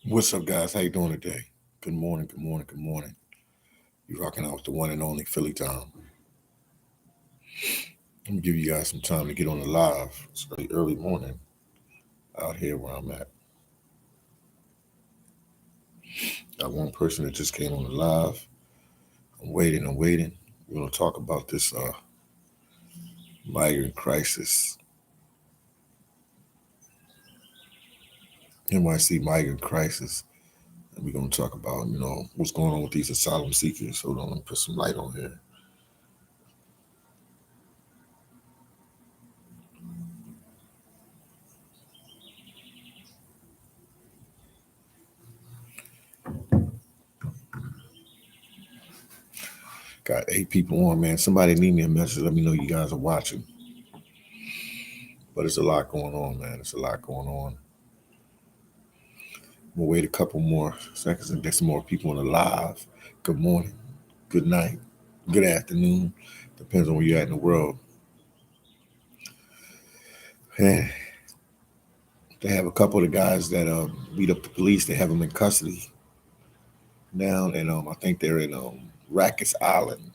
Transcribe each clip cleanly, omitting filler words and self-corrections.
What's up, guys? How you doing today? Good morning, good morning, good morning. You're rocking out with the one and only phillydom. I'm gonna give you guys some time to get on the live. It's early morning out here where I'm at. Got one person that just came on the live. I'm waiting. We're gonna talk about this migrant crisis, NYC migrant crisis, and we're gonna talk about what's going on with these asylum seekers. Hold on, let me put some light on here. Got 8 people on, man. Somebody leave me a message. Let me know you guys are watching. But it's a lot going on, man. It's a lot going on. We'll wait a couple more seconds and get some more people on the live. Good morning, good night, good afternoon. Depends on where you're at in the world. Man, they have a couple of the guys that beat up the police. They have them in custody now, and I think they're in Rikers Island.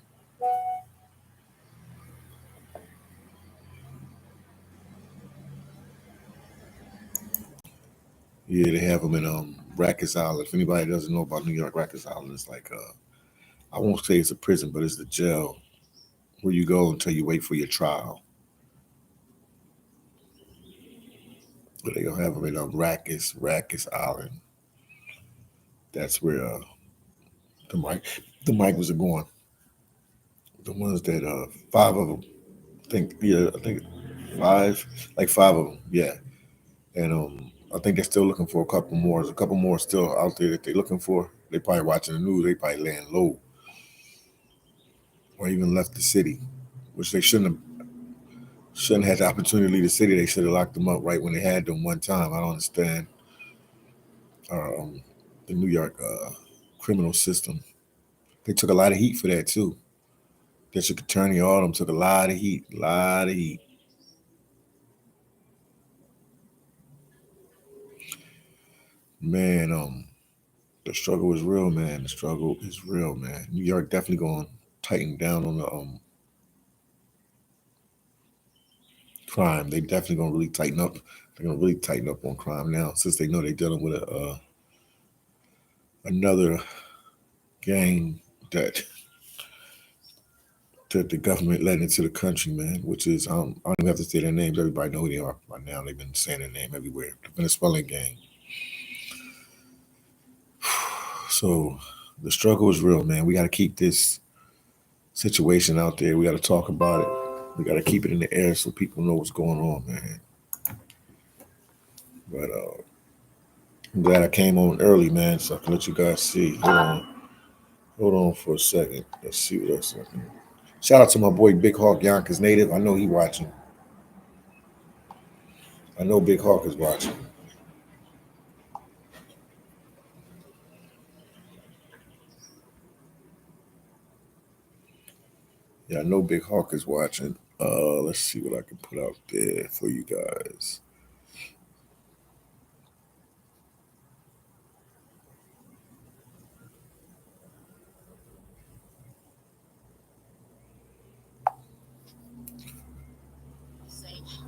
Yeah, they have them in Rikers Island. If anybody doesn't know about New York, Rikers Island is like I won't say it's a prison, but it's the jail where you go until you wait for your trial. But they gonna have them in Rikers Island. That's where the the migrants are going. The ones that 5 of them, I think five, like 5 of them, yeah. And I think they're still looking for a couple more. There's a couple more still out there that they're looking for. They probably watching the news. They probably laying low, or even left the city, which they shouldn't have the opportunity to leave the city. They should have locked them up right when they had them one time. I don't understand the New York criminal system. They took a lot of heat for that too. District Attorney, all of them took a lot of heat, Man, the struggle is real, man. The struggle is real, man. New York definitely going to tighten down on the crime. They definitely going to really tighten up. They're going to really tighten up on crime now, since they know they're dealing with another gang that the government let into the country, man. Which is I don't even have to say their names. Everybody know who they are by now. They've been saying their name everywhere. The Venezuelan gang. So the struggle is real, man. We got to keep this situation out there. We got to talk about it. We got to keep it in the air so people know what's going on, man. But I'm glad I came on early, man, so I can let you guys see. Hold on for a second. Let's see what else I can. Shout out to my boy Big Hawk Yonkers native. I know he watching. I know Big Hawk is watching. Yeah, I know Big Hawk is watching. Let's see what I can put out there for you guys.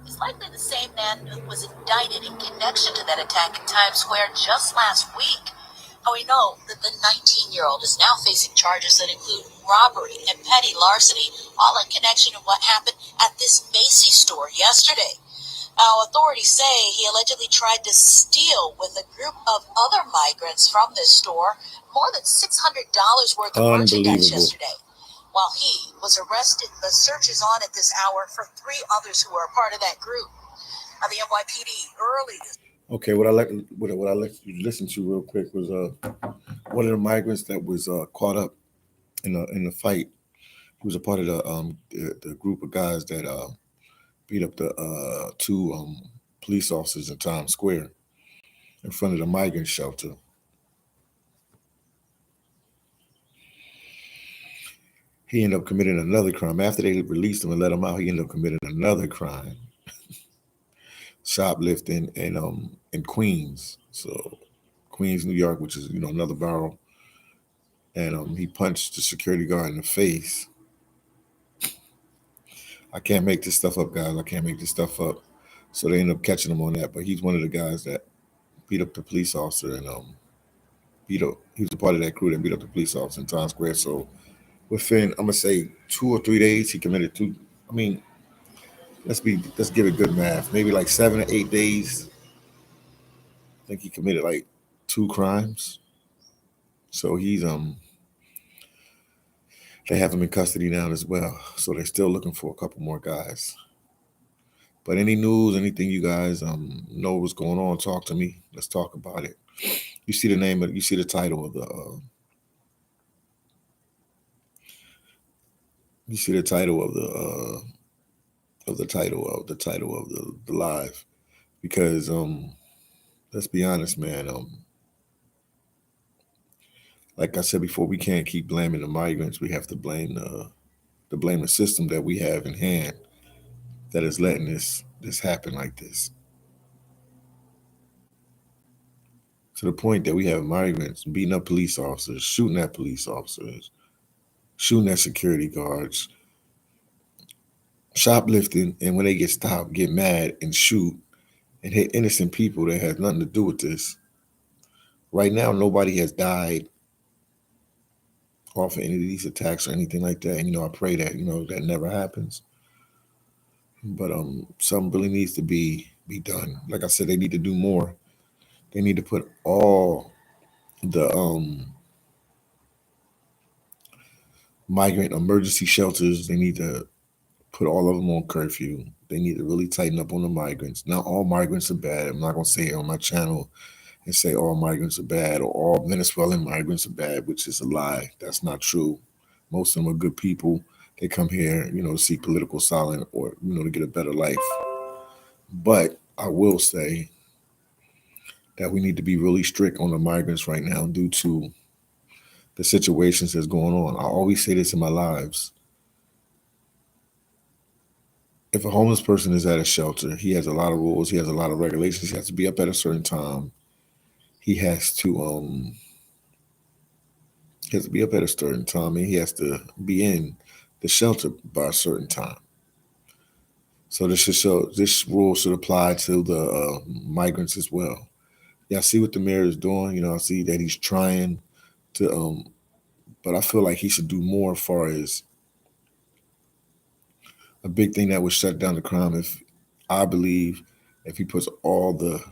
Is likely the same man who was indicted in connection to that attack in Times Square just last week. How we know that the 19-year-old is now facing charges that include robbery and petty larceny, all in connection to what happened at this Macy's store yesterday. Now, authorities say he allegedly tried to steal with a group of other migrants from this store more than $600 worth of merchandise yesterday. While he was arrested, the search is on at this hour for 3 others who are a part of that group. Now, the NYPD early this. Okay, what I let you listen to real quick was one of the migrants that was caught up in the fight. He was a part of the group of guys that beat up the two police officers in Times Square in front of the migrant shelter. He ended up committing another crime. After they released him and let him out, he ended up committing another crime, shoplifting in Queens. So Queens, New York, which is another borough, and he punched the security guard in the face. I can't make this stuff up, guys. I can't make this stuff up. So they end up catching him on that. But he's one of the guys that beat up the police officer and beat up. He was a part of that crew that beat up the police officer in Times Square. So within, I'm gonna say 2 or 3 days, he committed two. I mean, let's give it good math. Maybe like 7 or 8 days. I think he committed like 2 crimes. So they have him in custody now as well. So they're still looking for a couple more guys. But any news, anything you guys know what's going on, talk to me. Let's talk about it. You see you see the title of you see the title of the live, because let's be honest, man. Like I said before, we can't keep blaming the migrants. We have to blame the system that we have in hand that is letting this happen like this. To the point that we have migrants beating up police officers, shooting at police officers, shooting at security guards, shoplifting, and when they get stopped, get mad and shoot and hit innocent people that has nothing to do with this. Right now, nobody has died off of any of these attacks or anything like that. And I pray that that never happens. But something really needs to be done. Like I said, they need to do more. They need to put all the migrant emergency shelters. They need to put all of them on curfew. They need to really tighten up on the migrants. Not all migrants are bad. I'm not gonna say it on my channel and say all migrants are bad or all Venezuelan migrants are bad, which is a lie. That's not true. Most of them are good people. They come here, to seek political asylum or to get a better life. But I will say that we need to be really strict on the migrants right now due to the situations that's going on. I always say this in my lives. If a homeless person is at a shelter, he has a lot of rules. He has a lot of regulations. He has to be up at a certain time. He has to be up at a certain time, and he has to be in the shelter by a certain time. So this rule should apply to the migrants as well. Yeah, I see what the mayor is doing. I see that he's trying to, but I feel like he should do more as far as a big thing that would shut down the crime. I believe if he puts all the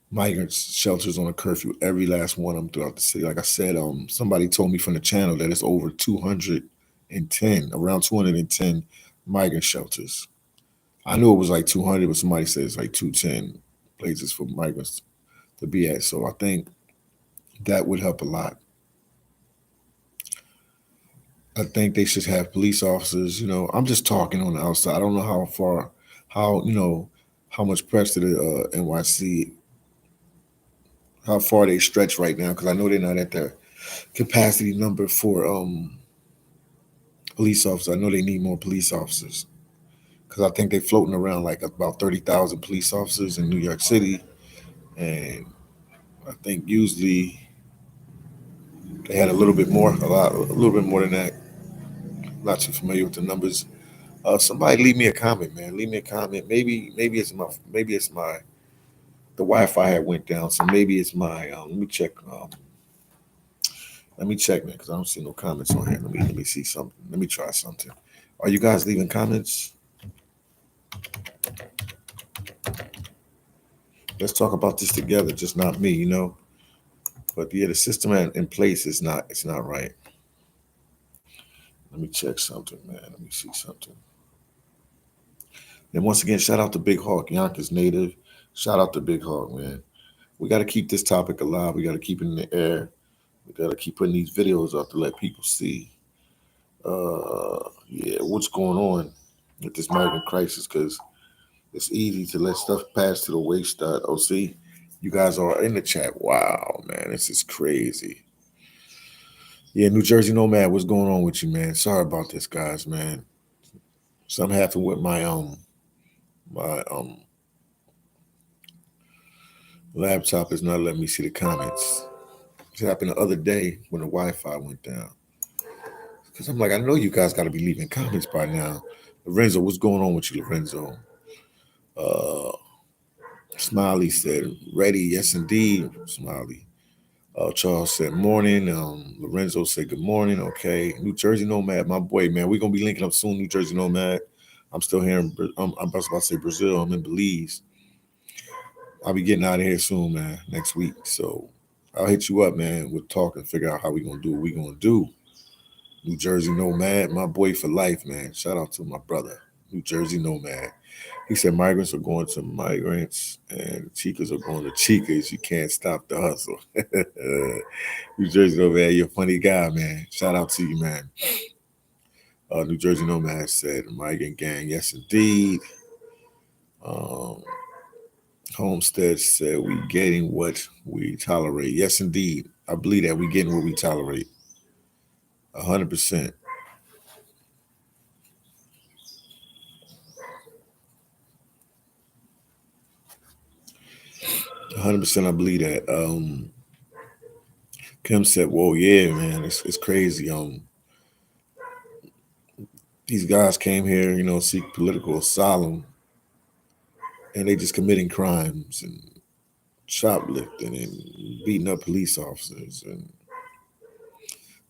migrants shelters on a curfew, every last one of them throughout the city. Like I said, somebody told me from the channel that it's over 210, around 210 migrant shelters. I knew it was like 200, but somebody said it's like 210 places for migrants to be at. So I think that would help a lot. I think they should have police officers. I'm just talking on the outside. I don't know how much press to the NYC, how far they stretch right now, because I know they're not at their capacity number for police officers. I know they need more police officers, because I think they're floating around like about 30,000 police officers in New York City, and I think usually they had a little bit more, a little bit more than that. Not too familiar with the numbers. Somebody leave me a comment, man. Leave me a comment. Maybe it's my the Wi-Fi had went down, so maybe it's my. Let me check. Let me check, man, because I don't see no comments on here. Let me see something. Let me try something. Are you guys leaving comments? Let's talk about this together. Just not me. But yeah, the system in place is not. It's not right. Let me check something, man. Let me see something. And once again, shout out to Big Hawk Yonkers native. Shout out to Big Hawk, man. We got to keep this topic alive. We got to keep it in the air. We got to keep putting these videos out to let people see, what's going on with this migrant crisis. Because it's easy to let stuff pass to the wayside. Oh, see, you guys are in the chat. Wow, man, this is crazy. Yeah, New Jersey Nomad, what's going on with you, man? Sorry about this, guys, man. Something happened with my Laptop is not letting me see the comments. It happened the other day when the Wi-Fi went down. Because I'm like, I know you guys got to be leaving comments by now. Lorenzo, what's going on with you, Lorenzo? Uh, Smiley said, ready, yes indeed, Smiley. Charles said, morning. Lorenzo said, good morning. Okay. New Jersey Nomad, my boy, man. We're going to be linking up soon, New Jersey Nomad. I'm still here. I'm about to say Brazil. I'm in Belize. I'll be getting out of here soon, man, next week. So I'll hit you up, man. We'll talk and figure out how we going to do what we going to do. New Jersey Nomad, my boy for life, man. Shout out to my brother, New Jersey Nomad. He said migrants are going to migrants and chicas are going to chicas. You can't stop the hustle. New Jersey Nomad, you're a funny guy, man. Shout out to you, man. New Jersey Nomad said, migrant gang, yes indeed. Um, Homestead said, we getting what we tolerate. Yes indeed. I believe that we getting what we tolerate. 100%. 100%. I believe that. Kim said, "Whoa, yeah, man, it's crazy. These guys came here, seek political asylum, and they just committing crimes and shoplifting and beating up police officers, and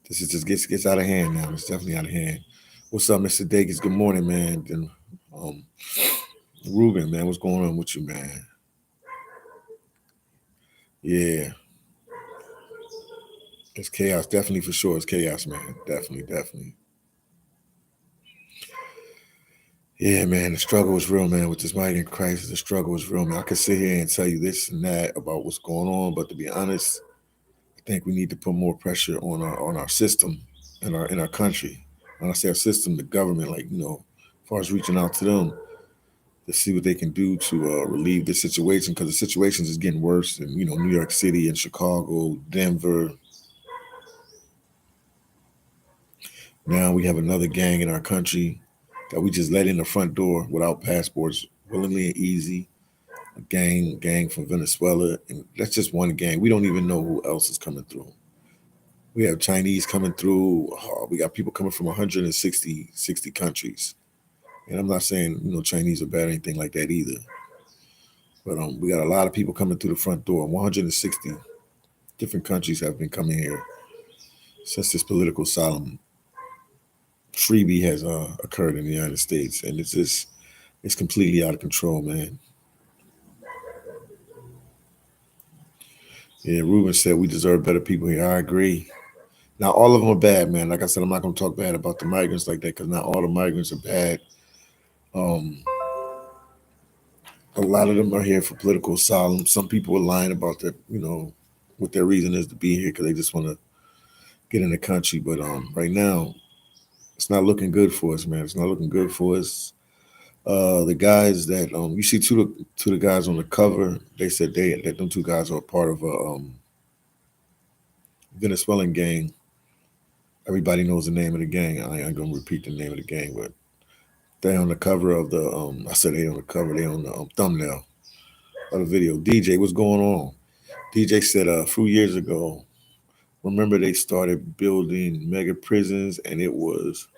this is just gets out of hand now. It's definitely out of hand. What's up, Mr. Dacus? Good morning, man. And Ruben, man, what's going on with you, man? Yeah, it's chaos, definitely for sure. It's chaos, man. Definitely, definitely. Yeah, man, the struggle is real, man. With this migrant crisis, the struggle is real, man. I could sit here and tell you this and that about what's going on, but to be honest, I think we need to put more pressure on our system in our country. When I say our system, the government, like as far as reaching out to them to see what they can do to relieve the situation, because the situation is getting worse in New York City and Chicago, Denver. Now we have another gang in our country that we just let in the front door without passports, willingly and easy. A gang from Venezuela, and that's just one gang. We don't even know who else is coming through. We have Chinese coming through. We got people coming from 160 countries. And I'm not saying Chinese are bad or anything like that either. But we got a lot of people coming through the front door. 160 different countries have been coming here since this political asylum freebie has occurred in the United States, and it's completely out of control, man. Yeah, Ruben said we deserve better people here. I agree. Now all of them are bad, man. Like I said, I'm not going to talk bad about the migrants like that because not all the migrants are bad. Um, a lot of them are here for political asylum. Some people are lying about that, what their reason is to be here because they just want to get in the country. But right now, it's not looking good for us, man. It's not looking good for us. The guys that you see two of the guys on the cover, they said that them two guys are part of a Venezuelan gang. Everybody knows the name of the gang. I ain't gonna repeat the name of the gang, but they on the cover of the I said they on the cover. They on the thumbnail of the video. DJ, what's going on? DJ said a few years ago, remember they started building mega prisons and it was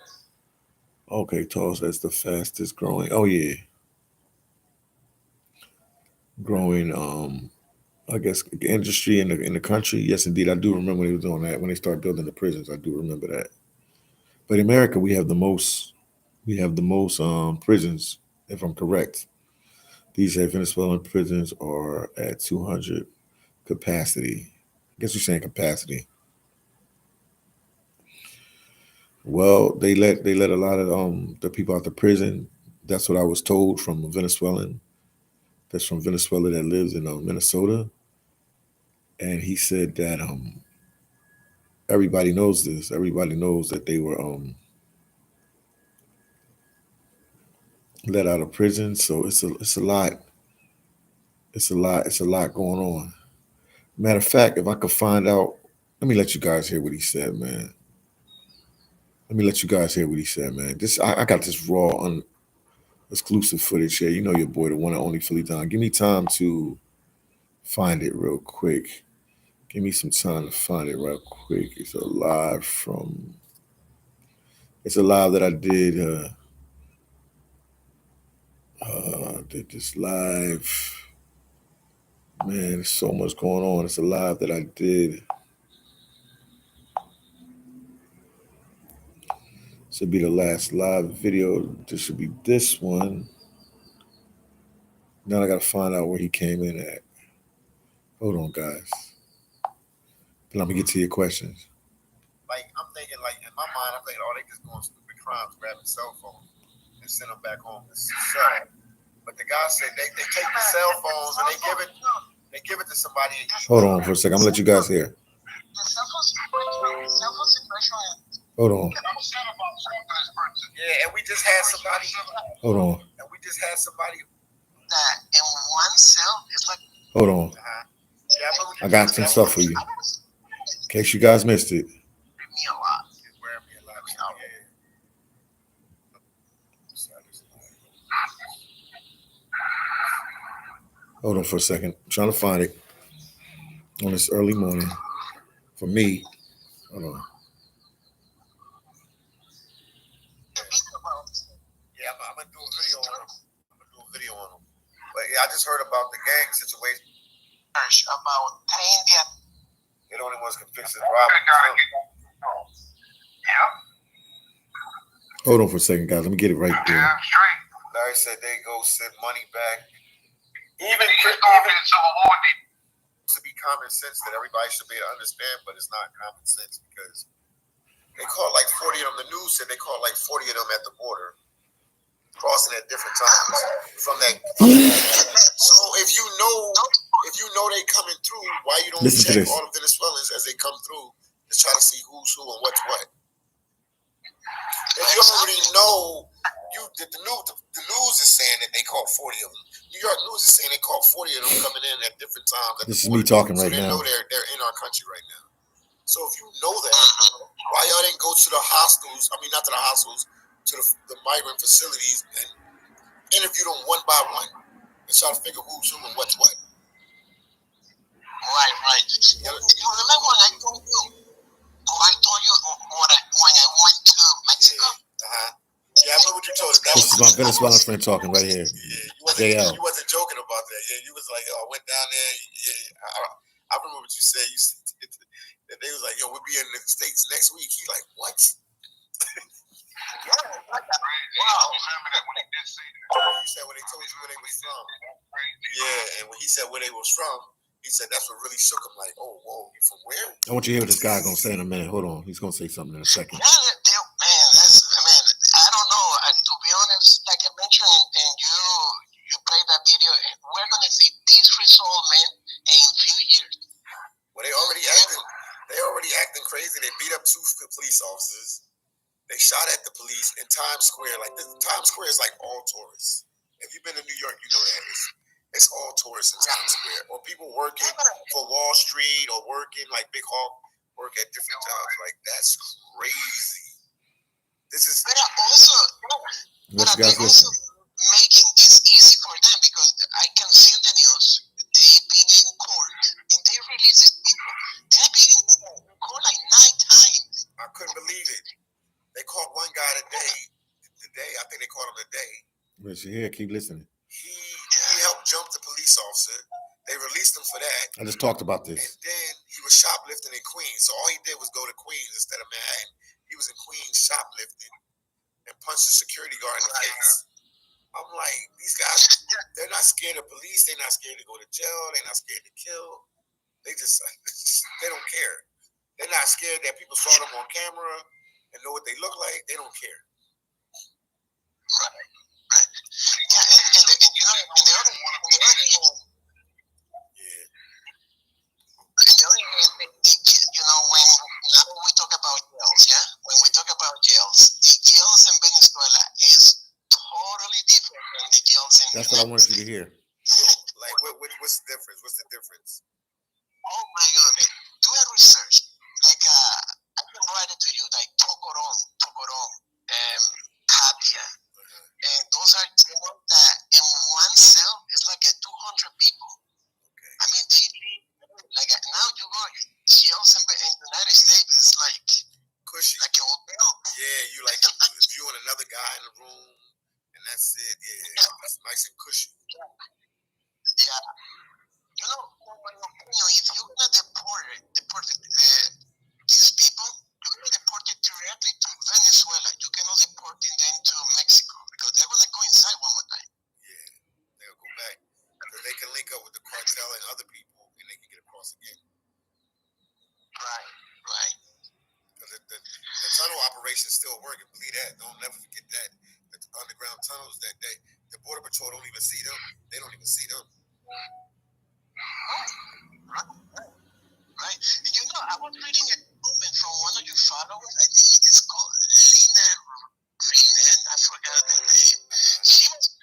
okay, Toss, that's the fastest growing. Oh yeah. Growing I guess industry in the country. Yes indeed. I do remember when they was doing that. When they started building the prisons, I do remember that. But in America we have the most prisons, if I'm correct. These Venezuelan prisons are at 200 capacity. I guess you're saying capacity. Well, they let a lot of the people out the prison. That's what I was told from a Venezuelan. That's from Venezuela that lives in Minnesota, and he said that everybody knows this. Everybody knows that they were let out of prison. So it's a lot. It's a lot. It's a lot going on. Matter of fact, if I could find out, let me let you guys hear what he said, man. Let me let you guys hear what he said, man. I got this raw, exclusive footage here. You know your boy, the one and only phillydom. Give me time to find it real quick. Give me some time to find it real quick. It's a live that I did. Did this live. Man, there's so much going on. It's a live that I did. This should be the last live video. This should be this one. Now I gotta find out where he came in at. Hold on, guys. But let me get to your questions. Like, I'm thinking, like, in my mind, I'm thinking, oh, they just doing stupid crimes, grabbing cell phones and send them back home to sell. But the guy said they take the cell phones and they give it to somebody. Hold on for a second. I'm gonna let you guys hear. Hold on. Yeah, and we just had somebody. Hold on. And we just had somebody that in one cell is like. Hold on. I got some stuff for you. In case you guys missed it. Hold on for a second. I'm trying to find it on this early morning for me. Hold on. Yeah, I'm gonna do a video on them. But yeah, I just heard about the gang situation. About India. They're the only ones can fix this problem. Yeah. Hold on for a second, guys. Let me get it right there. Yeah, straight. Larry said they go send money back. Even to be common sense that everybody should be able to understand, but it's not common sense because they caught like 40 of them. The news said they caught like 40 of them at the border, crossing at different times from that. So if you know they coming through, why you don't check all of Venezuelans as they come through to try to see who's who and what's what? If you already know, the news is saying that they caught 40 of them. New York News is saying they caught 40 of them coming in at different times. This is me talking right now. So they know they're in our country right now. So if you know that, why y'all didn't go to the hostels? I mean, not to the hostels, to the migrant facilities and interview them one by one and try to figure who's who and what's what. Right. You remember when I told you? I told you when I went to Mexico. Yeah, I know what you told us. This is my Venezuelan friend talking right here. Yeah, you wasn't joking about that. Yeah, you was like, I went down there. Yeah, I remember what you said. You said that they was like, yo, we'll be in the States next week. He like, what? Wow. Remember that when he did say that. You said when they told you where they was from. Yeah, and when he said where they was from, he said that's what really shook him. Like, oh, whoa, you from where? I want you to hear what this guy's gonna say in a minute. Hold on, he's gonna say something in a second. Yeah, man, I don't know. To be honest, like I mentioned, and you played that video, we're gonna see this result, man, in a few years. Well, they already acting crazy. They beat up 2 police officers. They shot at the police in Times Square. Like Times Square is like all tourists. If you've been to New York, you know that it's all tourists in Times Square, or people working for Wall Street, or working like Big Hawk, work at different jobs. Like that's crazy. This is. But they also making this easy for them because I can see in the news they've been in court and they release people. They've been in court like 9 times. I couldn't believe it. They caught one guy today. I think they caught him today. Listen here, keep listening. He helped jump the police officer. They released him for that. I just talked about this. And then he was shoplifting in Queens. So all he did was go to Queens instead of Manhattan. He was in Queens shoplifting and punched the security guard in the face. I'm like, these guys, they're not scared of police. They're not scared to go to jail. They're not scared to kill. They they don't care. They're not scared that people saw them on camera and know what they look like. They don't care. Right. Yeah, and you know, and the other hand, you know, when now we talk about jails, yeah? When we talk about jails, the jails in Venezuela is totally different than the jails in That's what I wanted you to hear. Like, what's the difference? What's the difference? Oh my God, man. Do a research. Like, I can write it to you, like Tocoron, Katia. And those are jails that in one cell is like a 200 people. Okay. I mean, they it. Yeah, it's nice and cushy. Yeah. You know, if you're gonna deport these people, you're gonna deport it directly to Venezuela. You cannot deport them to Mexico because they're gonna go inside one more time. Yeah, they'll go back because they can link up with the cartel and other people, and they can get across again. Right, right. The tunnel operation still working. Believe that. Don't never forget that. The underground tunnels that the border patrol don't even see them. They don't even see them. Right. You know, I was reading a comment from one of your followers. I think it's called Lina Renan. I forgot the name. She was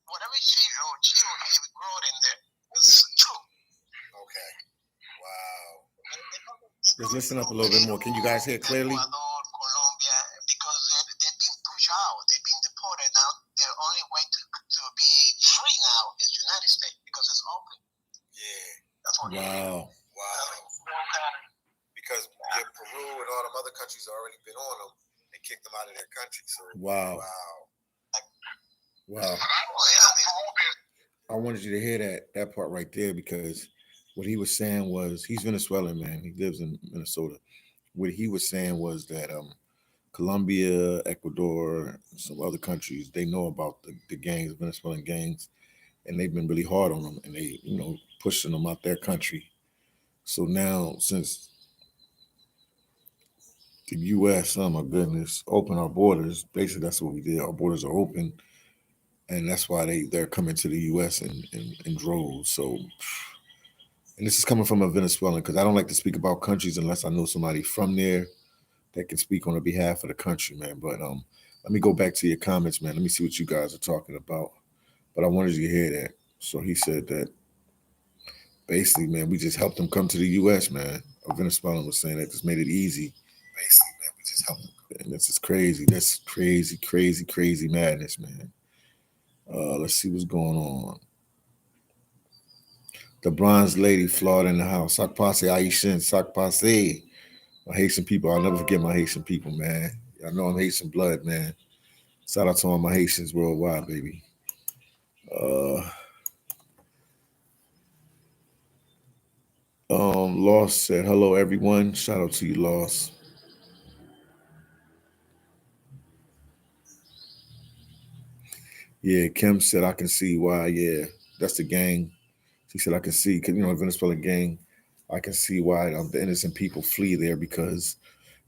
whatever she or he wrote in there was true. Okay. Wow. Just listen up a little bit more. Can you guys hear clearly? Ecuador, Colombia, because they've been pushed out. They've been deported now. Their only way to be free now is United States because it's open. Yeah. That's what wow. Because Peru and all them other countries already been on them and kicked them out of their country. So wow. I wanted you to hear that part right there because what he was saying was he's Venezuelan, man. He lives in Minnesota. What he was saying was that Colombia, Ecuador, some other countries, they know about the gangs, Venezuelan gangs, and they've been really hard on them and they, pushing them out their country. So now, since the U.S., oh my goodness, open our borders, basically that's what we did. Our borders are open, and that's why they're coming to the U.S. in droves. So, and this is coming from a Venezuelan because I don't like to speak about countries unless I know somebody from there that can speak on the behalf of the country, man. But let me go back to your comments, man. Let me see what you guys are talking about. But I wanted you to hear that. So he said that basically, man, we just helped them come to the U.S., man. A Venezuelan was saying that just made it easy. Basically, man, we just helped them. And this is crazy. That's crazy, crazy, crazy madness, man. Let's see what's going on. The bronze lady flawed in the house. Sakpase Aishin, Sakpase. My Haitian people, I'll never forget my Haitian people, man. Y'all know I'm Haitian blood, man. Shout out to all my Haitians worldwide, baby. Loss said, hello, everyone. Shout out to you, Loss. Yeah, Kim said, I can see why. Yeah, that's the gang. She said, I can see, because, Venezuela gang, I can see why the innocent people flee there because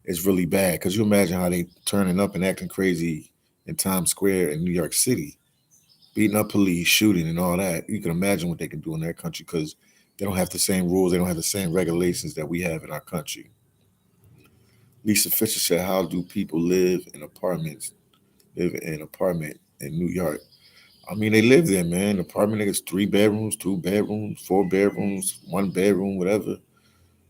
it's really bad. Because you imagine how they turning up and acting crazy in Times Square in New York City, beating up police, shooting, and all that. You can imagine what they can do in their country because they don't have the same rules. They don't have the same regulations that we have in our country. Lisa Fisher said, how do people live in an apartment in New York? I mean, they live there, man. The apartment is 3 bedrooms, 2 bedrooms, 4 bedrooms, 1 bedroom, whatever.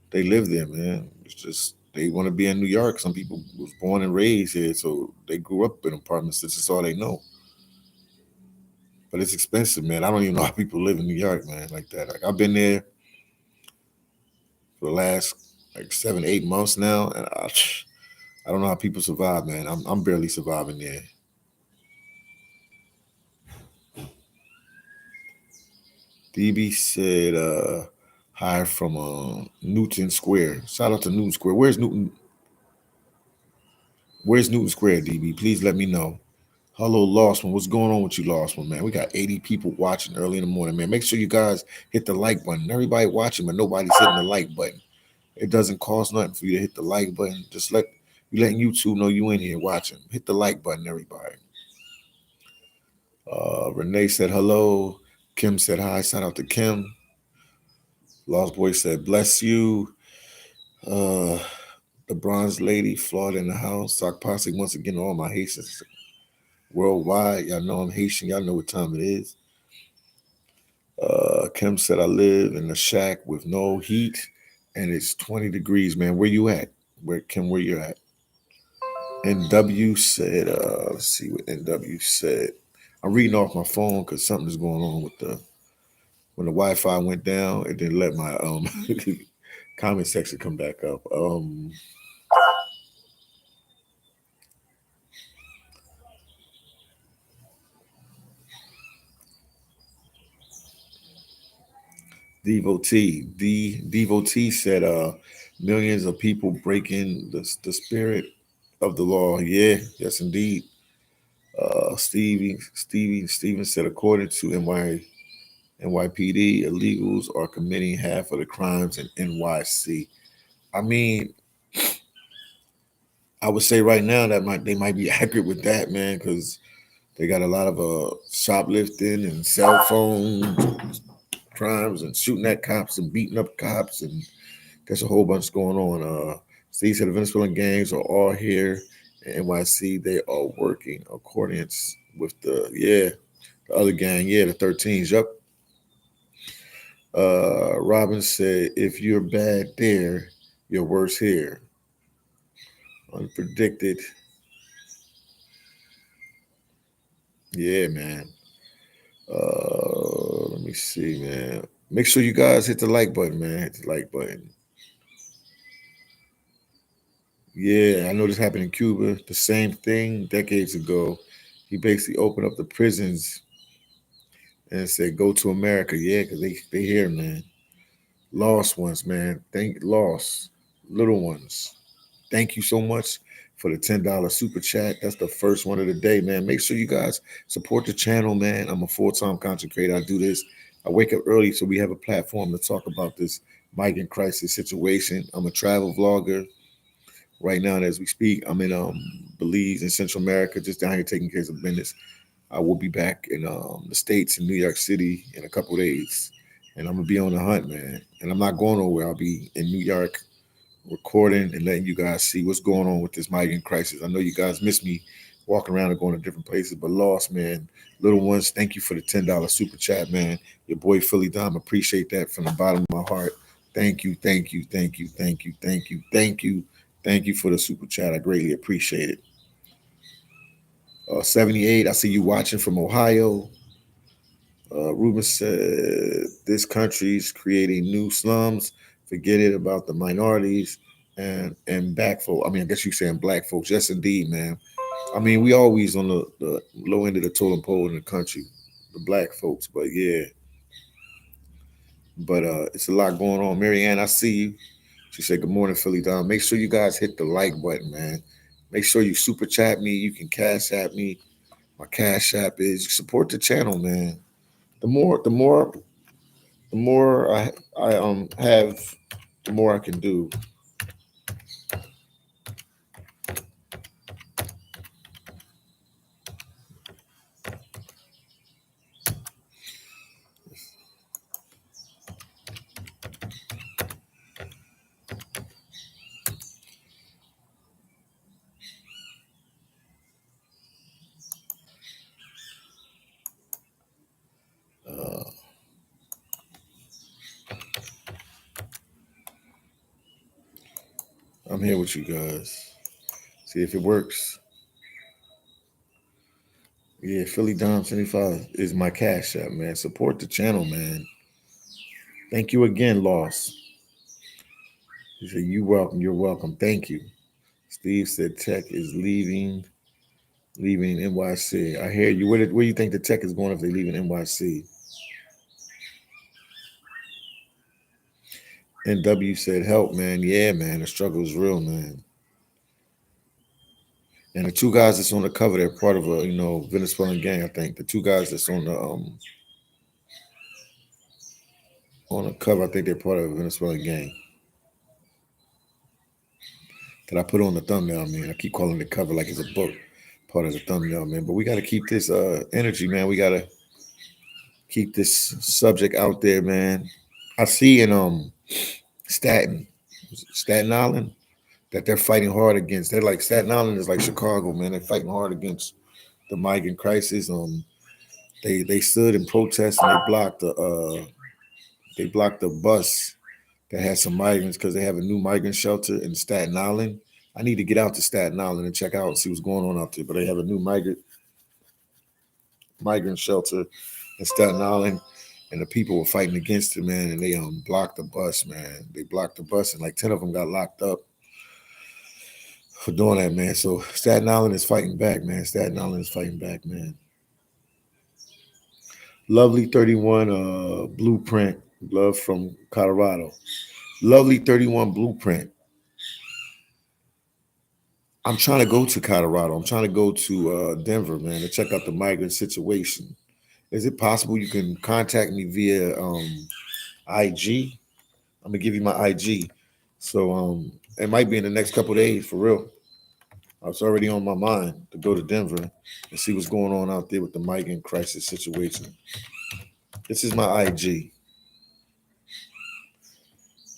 They live there, man. It's just they want to be in New York. Some people was born and raised here, so they grew up in apartments. This is all they know. But it's expensive, man. I don't even know how people live in New York, man, like that. Like I've been there for the last like 7, 8 months now, and I don't know how people survive, man. I'm barely surviving there. DB said, hi from Newton Square. Shout out to Newton Square. Where's Newton? Where's Newton Square, DB? Please let me know. Hello, Lost One. What's going on with you, Lost One, man? We got 80 people watching early in the morning, man. Make sure you guys hit the like button. Everybody watching, but nobody's hitting the like button. It doesn't cost nothing for you to hit the like button. Just letting YouTube know you in here watching. Hit the like button, everybody. Renee said hello. Kim said hi. Shout out to Kim. Lost Boy said bless you. The bronze lady flawed in the house. Sock Posse once again. All my Haitians worldwide. Y'all know I'm Haitian. Y'all know what time it is. Kim said I live in a shack with no heat and it's 20 degrees, man. Where you at? Where you at? NW said, let's see what NW said. I'm reading off my phone because something's going on with when the Wi-Fi went down, it didn't let my comment section come back up. Devotee said, millions of people breaking the spirit of the law. Yeah, yes, indeed. Steven said, according to NYPD, illegals are committing half of the crimes in NYC. I mean, I would say right now that they might be accurate with that, man, because they got a lot of shoplifting and cell phone crimes and shooting at cops and beating up cops, and there's a whole bunch going on. Steve said the Venezuelan gangs are all here in NYC. They are working accordance with the other gang, the 13s. Yup. Robin said, if you're bad there, you're worse here. Unpredicted. Yeah, man. Let me see, man. Make sure you guys hit the like button, man. Hit the like button. Yeah, I know this happened in Cuba. The same thing decades ago. He basically opened up the prisons and said, "Go to America." Yeah, because they here, man. Lost ones, man. Thank lost little ones. Thank you so much for the $10 super chat. That's the first one of the day, man. Make sure you guys support the channel, man. I'm a full-time content creator. I do this. I wake up early so we have a platform to talk about this migrant crisis situation. I'm a travel vlogger. Right now, as we speak, I'm in Belize in Central America, just down here taking care of business. I will be back in the States in New York City in a couple days. And I'm gonna be on the hunt, man. And I'm not going nowhere. I'll be in New York recording and letting you guys see what's going on with this migrant crisis. I know you guys miss me walking around and going to different places, but lost, man. Little ones, thank you for the $10 super chat, man. Your boy Philly Dom, appreciate that from the bottom of my heart. Thank you, thank you, thank you, thank you, thank you, thank you, thank you for the super chat. I greatly appreciate it. 78, I see you watching from Ohio. Ruben said, this country's creating new slums. Forget it about the minorities and black folk. I mean, I guess you're saying black folks. Yes, indeed, man. I mean, we always on the low end of the totem pole in the country, the black folks. But yeah, but it's a lot going on. Marianne, I see you. She said, good morning, Philly Don. Make sure you guys hit the like button, man. Make sure you super chat me. You can cash at me. My cash app is support the channel, man. The more I have, the more I can do. Uh, I'm here with you guys. See if it works. Yeah, Philly Dom 75 is my cash app, man. Support the channel, man. Thank you again, Loss. He said, you welcome, you're welcome. Thank you. Steve said tech is leaving NYC. I hear you. Where do you think the tech is going if they leave in NYC? NW said, help, man. Yeah, man. The struggle is real, man. And the two guys that's on the cover, they're part of a Venezuelan gang. I think the two guys that's on the cover, I think they're part of a Venezuelan gang that I put on the thumbnail, man. I keep calling the cover like it's a book, part of the thumbnail, man. But we got to keep this energy, man. We got to keep this subject out there, man. I see in Staten Island, that they're fighting hard against. They're like Staten Island is like Chicago, man. They're fighting hard against the migrant crisis. They stood in protest and they blocked the bus that had some migrants because they have a new migrant shelter in Staten Island. I need to get out to Staten Island and check out and see what's going on out there. But they have a new migrant shelter in Staten Island, and the people were fighting against it, man. And they blocked the bus, man. They blocked the bus, and like 10 of them got locked up for doing that, man. So Staten Island is fighting back, man. Staten Island is fighting back, man. Lovely 31 Blueprint Love from Colorado. Lovely 31 Blueprint. I'm trying to go to Colorado. I'm trying to go to Denver, man, to check out the migrant situation. Is it possible you can contact me via IG? I'm gonna give you my IG. So it might be in the next couple of days for real. It's already on my mind to go to Denver and see what's going on out there with the migrant crisis situation. This is my IG.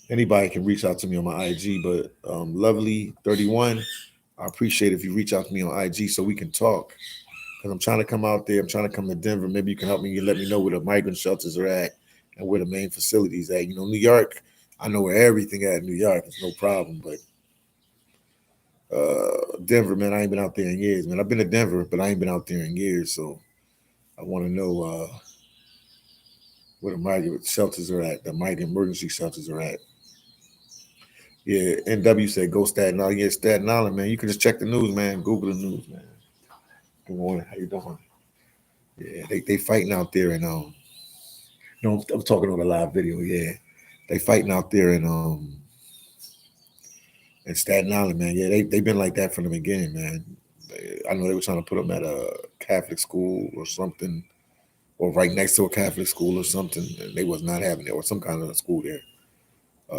Anybody can reach out to me on my IG, but Lovely31, I appreciate if you reach out to me on IG so we can talk. Because I'm trying to come out there. I'm trying to come to Denver. Maybe you can help me and let me know where the migrant shelters are at and where the main facilities at. You know, New York, I know where everything at in New York. It's no problem. But Denver, man, I ain't been out there in years, man. I've been to Denver, but I ain't been out there in years. So I want to know where the migrant shelters are at, the migrant emergency shelters are at. Yeah, NW said go Staten Island. Yeah, Staten Island, man. You can just check the news, man. Google the news, man. Good morning. How you doing? Yeah, they fighting out there in no, I'm talking on a live video. Yeah, they fighting out there in Staten Island, man. Yeah, they been like that from the beginning, man. I know they were trying to put them at a Catholic school or something, or right next to a Catholic school or something. And they was not having it, or some kind of school there,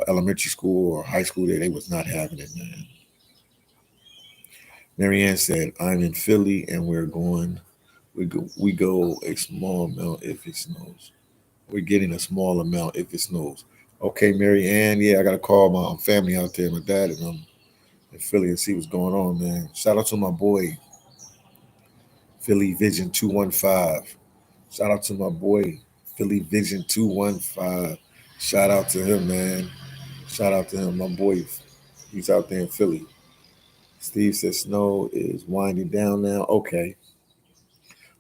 elementary school or high school there. They was not having it, man. Marianne said, "I'm in Philly and we're going. We go a small amount if it snows. We're getting a small amount if it snows." Okay, Mary Ann. Yeah, I gotta call my family out there, my dad and in Philly and see what's going on, man. Shout out to my boy, Philly Vision 215. Shout out to my boy, Philly Vision 215. Shout out to him, man. Shout out to him, my boy. He's out there in Philly. Steve said snow is winding down now. Okay.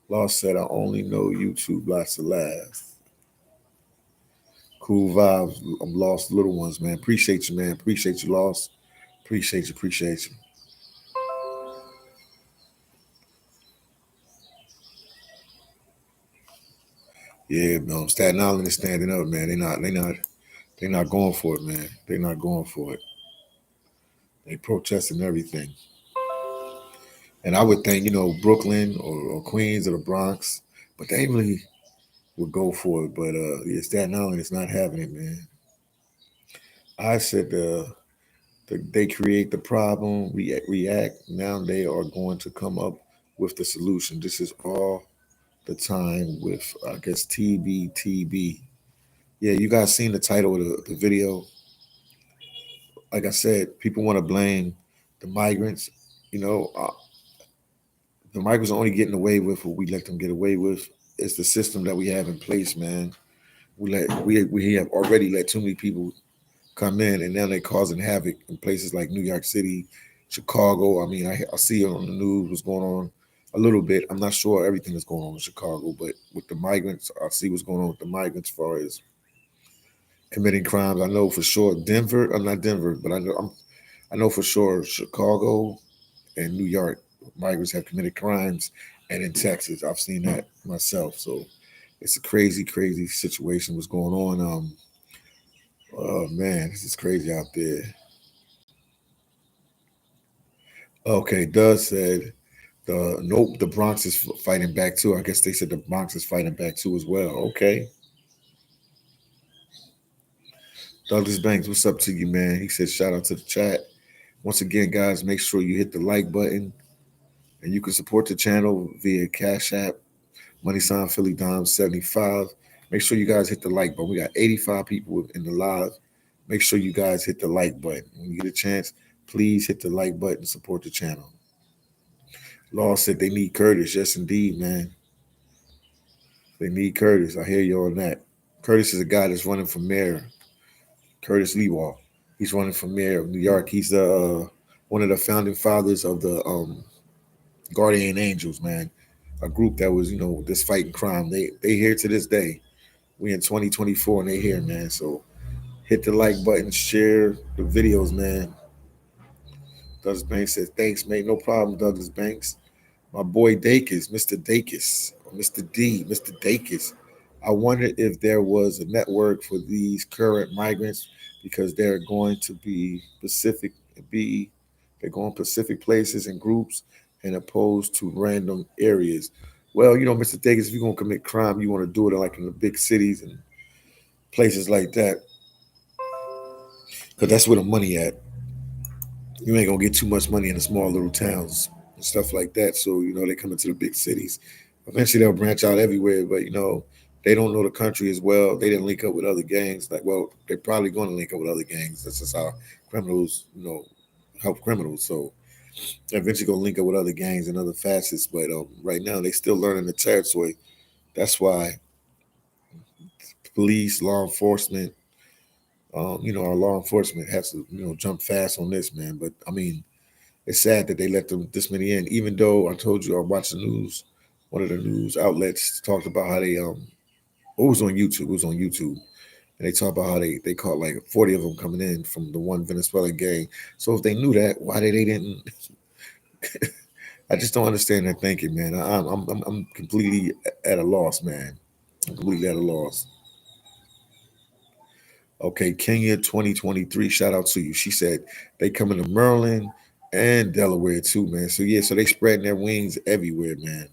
Lost said I only know YouTube lots of laughs. Cool vibes. I'm lost little ones, man. Appreciate you, man. Appreciate you, lost. Appreciate you. Appreciate you. Yeah, no. Staten Island is standing up, man. They not going for it, man. They not going for it. They protesting everything. And I would think, Brooklyn or Queens or the Bronx, but they really would go for it. But yeah, Staten Island is not having it, man. I said they create the problem, react. Now they are going to come up with the solution. This is all the time with, I guess, TBTB. Yeah, you guys seen the title of the video. Like I said, people want to blame the migrants. You know, the migrants are only getting away with what we let them get away with. It's the system that we have in place, man. We have already let too many people come in, and now they're causing havoc in places like New York City, Chicago. I mean, I see on the news what's going on a little bit. I'm not sure everything that's going on in Chicago, but with the migrants, I see what's going on with the migrants as far as committing crimes. I know for sure Denver. I'm not Denver, but I know for sure Chicago and New York migrants have committed crimes, and in Texas, I've seen that myself. So it's a crazy, crazy situation. What's going on? Oh man, this is crazy out there. Okay, Doug said the Bronx is fighting back too. I guess they said the Bronx is fighting back too as well. Okay, Douglas Banks, what's up to you, man? He said shout out to the chat. Once again, guys, make sure you hit the like button, and you can support the channel via Cash App, money sign Philly Dom 75. Make sure you guys hit the like button. We got 85 people in the live. Make sure you guys hit the like button. When you get a chance, please hit the like button and support the channel. Law said they need Curtis. Yes, indeed, man. They need Curtis. I hear you on that. Curtis is a guy that's running for mayor. Curtis Lewa. He's running for mayor of New York. He's one of the founding fathers of the Guardian Angels, man. A group that was, this fighting crime. They here to this day. We in 2024 and they here, man. So hit the like button, share the videos, man. Douglas Banks says, thanks, mate. No problem, Douglas Banks. My boy Dakis, Mr. Dakis, Mr. D, Mr. Dakis. I wonder if there was a network for these current migrants because they're going to be they're going specific places and groups and opposed to random areas. Well, Mr. Davis, if you're gonna commit crime, you want to do it like in the big cities and places like that, because that's where the money at. You ain't gonna get too much money in the small little towns and stuff like that. So they come into the big cities. Eventually they'll branch out everywhere, but they don't know the country as well. They didn't link up with other gangs. Like, well, they're probably going to link up with other gangs. That's just how criminals, help criminals. So they're eventually gonna link up with other gangs and other facets. But right now they still learning the territory. That's why police, law enforcement, our law enforcement has to jump fast on this, man. But I mean, it's sad that they let them this many in. Even though I told you I watched the news, one of the news outlets talked about how they it was on YouTube. It was on YouTube, and they talk about how they caught like 40 of them coming in from the one Venezuelan gang. So if they knew that, why they didn't? I just don't understand their thinking, man. I'm completely at a loss, man. I'm completely at a loss. Okay, Kenya 2023. Shout out to you. She said they coming to Maryland and Delaware too, man. So yeah, so they spreading their wings everywhere, man.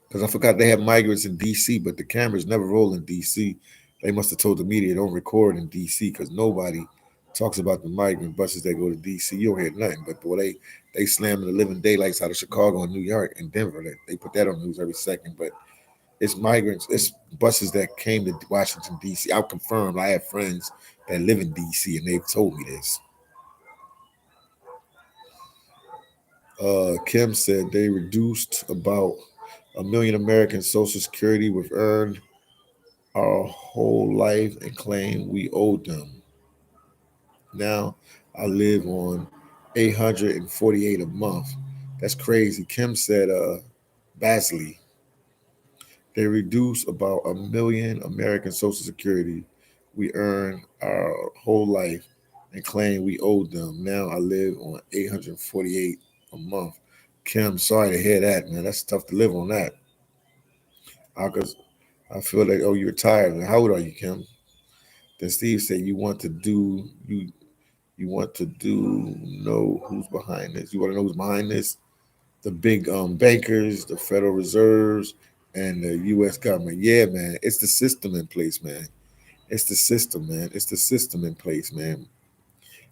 Because I forgot they have migrants in DC, but the cameras never roll in DC. They must have told the media don't record in DC because nobody talks about the migrant buses that go to DC. You don't hear nothing. But boy, they slammed the living daylights out of Chicago and New York and Denver. They put that on the news every second. But it's migrants, it's buses that came to Washington D.C. I'll confirm. I have friends that live in D.C. and they've told me this. Kim said they reduced about 1 million Americans' Social Security we've earned our whole life and claim we owed them. Now I live on 848 a month. That's crazy. Kim said, Basley, they reduce about 1 million American Social Security we earned our whole life and claim we owed them. Now I live on 848 a month. Kim, sorry to hear that, man. That's tough to live on that. Cause I feel like, oh, you're tired. How old are you, Kim? Then Steve said, you want to do know who's behind this. You want to know who's behind this? The big bankers, the Federal Reserves, and the U.S. government. Yeah, man, it's the system in place, man. It's the system, man. It's the system in place, man.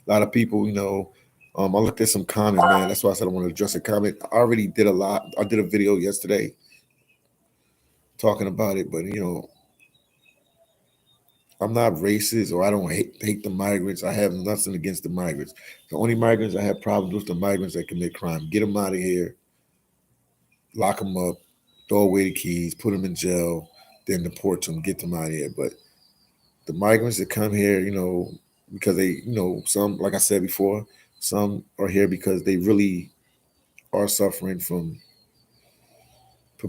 A lot of people, I looked at some comments, man. That's why I said I want to address a comment. I already did a lot. I did a video yesterday talking about it, but I'm not racist or I don't hate the migrants. I have nothing against the migrants. The only migrants I have problems with the migrants that commit crime. Get them out of here, lock them up, throw away the keys, put them in jail, then deport them, get them out of here. But the migrants that come here, because they, some, like I said before, some are here because they really are suffering from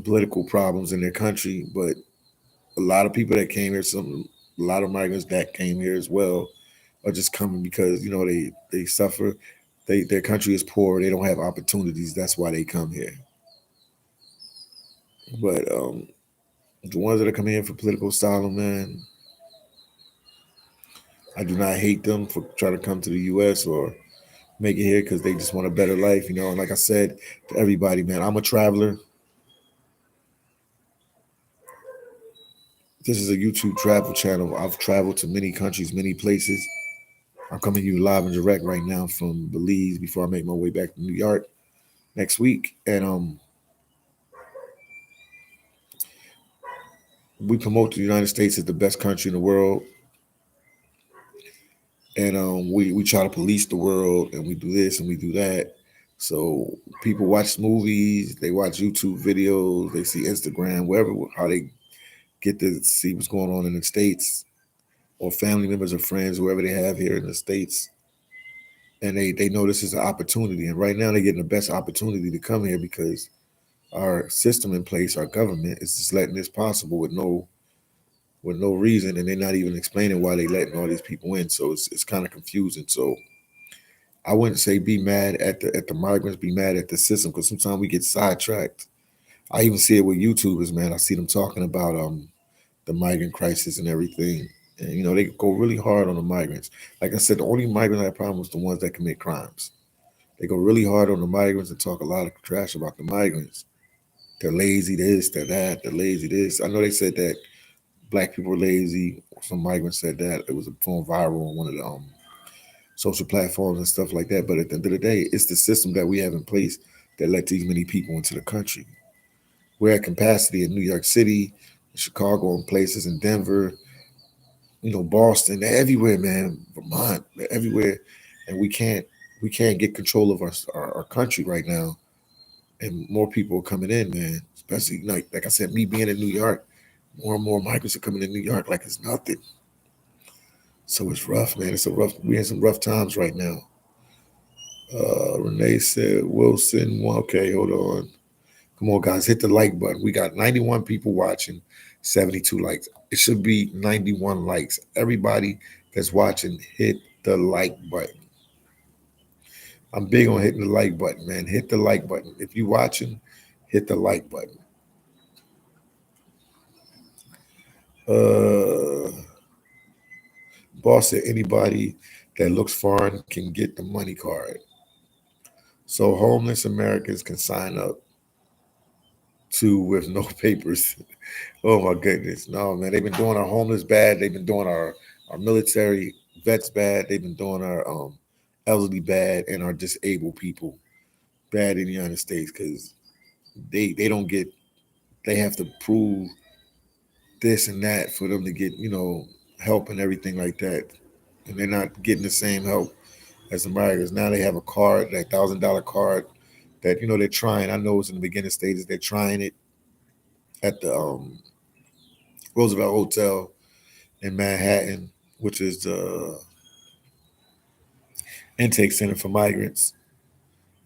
political problems in their country. But a lot of people that came here, a lot of migrants that came here as well, are just coming because they suffer. Their country is poor. They don't have opportunities. That's why they come here. But the ones that are coming in for political asylum, man, I do not hate them for trying to come to the U.S. or make it here because they just want a better life, And like I said to everybody, man, I'm a traveler. This is a YouTube travel channel. I've traveled to many countries, many places. I'm coming to you live and direct right now from Belize before I make my way back to New York next week. And we promote the United States as the best country in the world. And we try to police the world and we do this and we do that. So people watch movies, they watch YouTube videos, they see Instagram, wherever, how they get to see what's going on in the States or family members or friends, whoever they have here in the States. And they know this is an opportunity. And right now they're getting the best opportunity to come here because our system in place, our government is just letting this possible with no reason, and they're not even explaining why they letting all these people in. So it's kind of confusing. So I wouldn't say be mad at the migrants, be mad at the system, because sometimes we get sidetracked. I even see it with YouTubers, man. I see them talking about the migrant crisis and everything. And they go really hard on the migrants. Like I said, the only migrants that have problems the ones that commit crimes. They go really hard on the migrants and talk a lot of trash about the migrants. They're lazy this, they're that, they're lazy this. I know they said that black people are lazy. Some migrants said that. It was going viral on one of the social platforms and stuff like that. But at the end of the day, it's the system that we have in place that let these many people into the country. We're at capacity in New York City, Chicago, and places in Denver, Boston, they're everywhere, man. Vermont, they're everywhere, and we can't get control of our country right now. And more people are coming in, man. Especially like I said, me being in New York, more and more migrants are coming to New York like it's nothing. So it's rough, man. We're in some rough times right now. Renee said Wilson. Well, okay, hold on. Come on, guys, hit the like button. We got 91 people watching, 72 likes. It should be 91 likes. Everybody that's watching, hit the like button. I'm big on hitting the like button, man. Hit the like button. If you're watching, hit the like button. Uh, Boss said anybody that looks foreign can get the money card. So homeless Americans can sign up too with no papers. Oh my goodness. No, man. They've been doing our homeless bad. They've been doing our military vets bad. They've been doing our elderly bad and our disabled people bad in the United States because they don't get they have to prove this and that for them to get, help and everything like that. And they're not getting the same help as the migrants. Now they have a card, that $1,000 card that, they're trying. I know it's in the beginning stages. They're trying it at the Roosevelt Hotel in Manhattan, which is the intake center for migrants.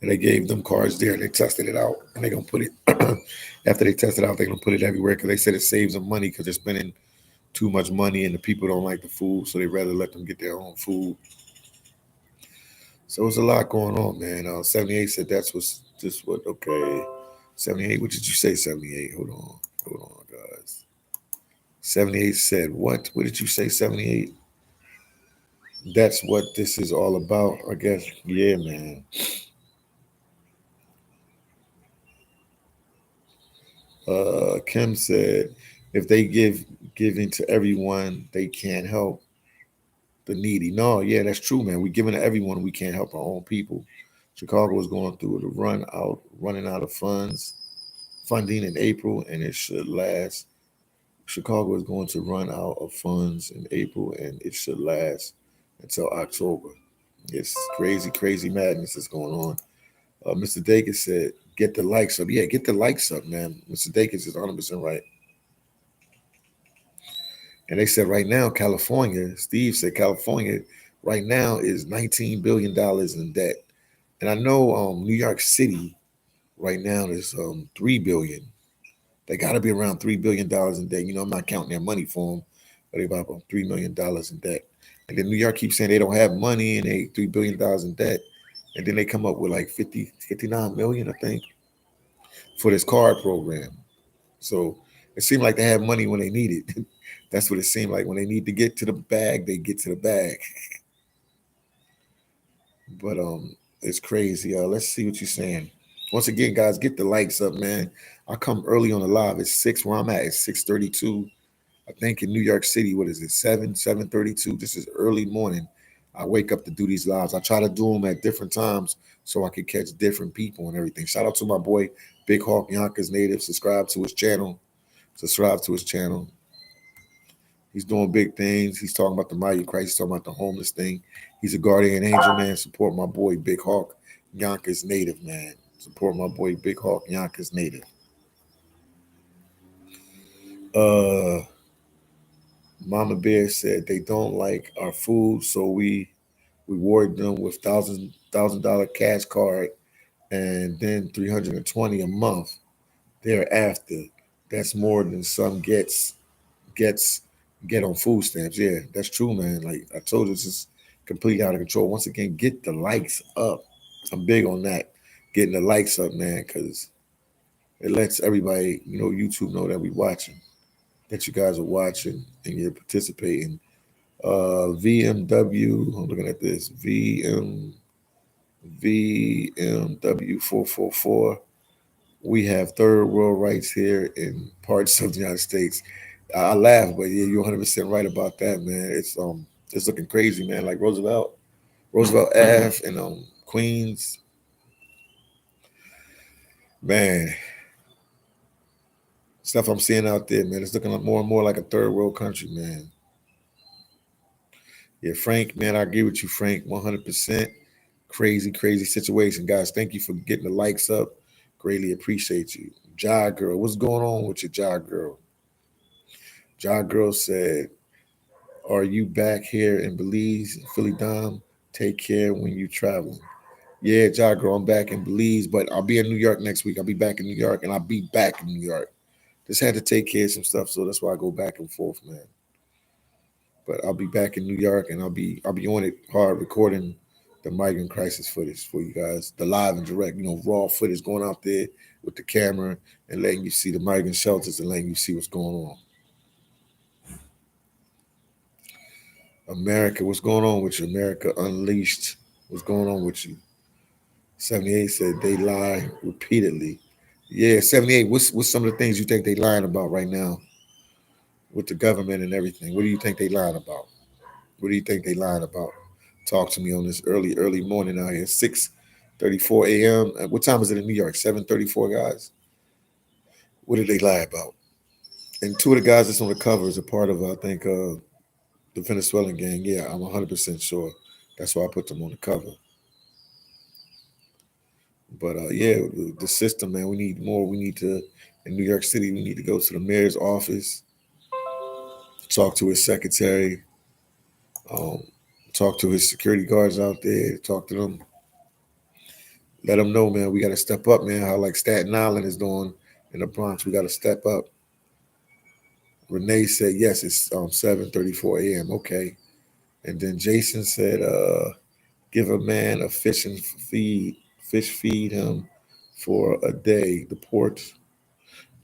And they gave them cards there and they tested it out. And they're going to put it, after they test it out, they're going to put it everywhere because they said it saves them money because they're spending too much money and the people don't like the food. So they rather let them get their own food. So it's a lot going on, man. 78 said that's what's just what, okay. 78, what did you say, 78? Hold on, guys. 78 said what? What did you say, 78? That's what this is all about, I guess. Yeah, man. Kim said, if they giving to everyone, they can't help the needy. No, yeah, that's true, man. We giving to everyone, we can't help our own people. Chicago is going through the running out of funding in April, and it should last. Chicago is going to run out of funds in April, and it should last until October. It's crazy, crazy madness that's going on. Mr. Dakis said, "Get the likes up." Yeah, get the likes up, man. Mr. Dakis is 100% right. And they said right now, California. Steve said California right now is $19 billion in debt, and I know New York City right now is 3 billion. They got to be around $3 billion in debt. I'm not counting their money for them, but they about $3 million in debt. And then New York keeps saying they don't have money and they $3 billion in debt, and then they come up with like 59 million, I think, for this card program. So it seemed like they have money when they need it. That's what it seemed like. When they need to get to the bag, they get to the bag. But it's crazy. Let's see what you're saying. Once again, guys, get the likes up, man. I come early on the live. It's 6 where I'm at. It's 6:32. I think in New York City, what is it? 7:32. This is early morning. I wake up to do these lives. I try to do them at different times so I can catch different people and everything. Shout out to my boy, Big Hawk Yonkers native. Subscribe to his channel. Subscribe to his channel. He's doing big things. He's talking about the migrant crisis. He's talking about the homeless thing. He's a guardian angel, man. Support my boy, Big Hawk Yonkers native, man. Support my boy, Big Hawk Yonkers native. Uh, Mama Bear said they don't like our food, so we reward them with $1,000 cash card and then 320 a month thereafter. That's more than some gets get on food stamps. Yeah, that's true, man. Like I told you, this is completely out of control. Once again, get the likes up. I'm big on that. Getting the likes up, man, because it lets everybody, YouTube know that we watching. that you guys are watching and you're participating. VMW, I'm looking at this. VMW 444. We have third world rights here in parts of the United States. I laugh, but yeah, you're 100% right about that, man. It's looking crazy, man. Like Roosevelt Ave and Queens, man. Stuff I'm seeing out there, man. It's looking more and more like a third world country, man. Yeah, Frank, man, I agree with you, Frank, 100%. Crazy, crazy situation, guys. Thank you for getting the likes up. Greatly appreciate you. Jog Girl, what's going on with your Jog Girl? Jog Girl said, "Are you back here in Belize, Philly Dom? Take care when you traveling." Yeah, Jog Girl, I'm back in Belize, but I'll be in New York next week. I'll be back in New York, and I'll be back in New York. Just had to take care of some stuff, so that's why I go back and forth, man. But I'll be back in New York, and I'll be on it hard, recording the migrant crisis footage for you guys, the live and direct, raw footage going out there with the camera and letting you see the migrant shelters and letting you see what's going on. America, what's going on with you? America Unleashed, what's going on with you? 78 said they lie repeatedly. Yeah, 78. What's some of the things you think they lying about right now with the government and everything? What do you think they lying about? What do you think they lying about? Talk to me on this early morning out here. 6:34 a.m. What time is it in New York? 7:34, guys. What did they lie about? And two of the guys that's on the cover is a part of, I think, the Venezuelan gang. Yeah, I'm 100% sure. That's why I put them on the cover. But yeah, the system, man. We need more. We need to in New York City. We need to go to the mayor's office, talk to his secretary, um, talk to his security guards out there, talk to them, let them know, man. We got to step up, man. How like Staten Island is doing in the Bronx, we got to step up. Renee said yes. It's 7:34 a.m. Okay, and then Jason said, give a man a fish and feed, fish feed him for a day. The port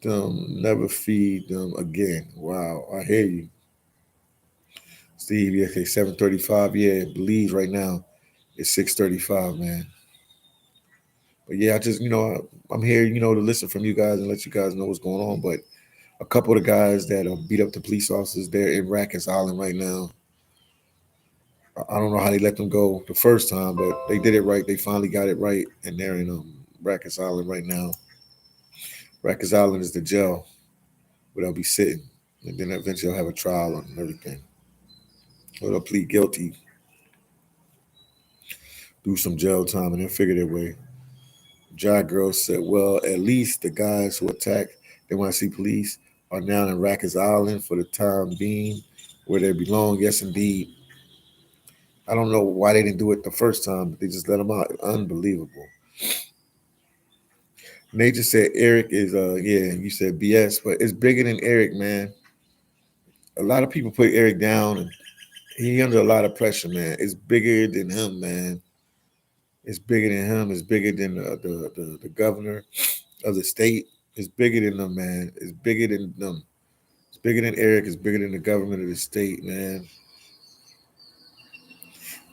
them never feed them again. Wow, I hear you, Steve. Yeah, okay, 7:35. Yeah, Belize right now it's 6:35, man. But yeah, I just I'm here, to listen from you guys and let you guys know what's going on. But a couple of the guys that beat up the police officers, they're in Rackus Island right now. I don't know how they let them go the first time, but they did it right. They finally got it right, and they're in Rackus Island right now. Rackus Island is the jail where they'll be sitting, and then eventually they'll have a trial and everything. Or they'll plead guilty, do some jail time, and then figure their way. Jai Girl said, "Well, at least the guys who attacked the NYC police are now in Rackus Island for the time being, where they belong." Yes, indeed. I don't know why they didn't do it the first time, but they just let them out. Unbelievable. Nature said Eric is yeah, you said BS, but it's bigger than Eric, man. A lot of people put Eric down and he under a lot of pressure, man. It's bigger than him, man. It's bigger than him. It's bigger than the governor of the state. It's bigger than them, man. It's bigger than them. It's bigger than Eric. It's bigger than the government of the state, man.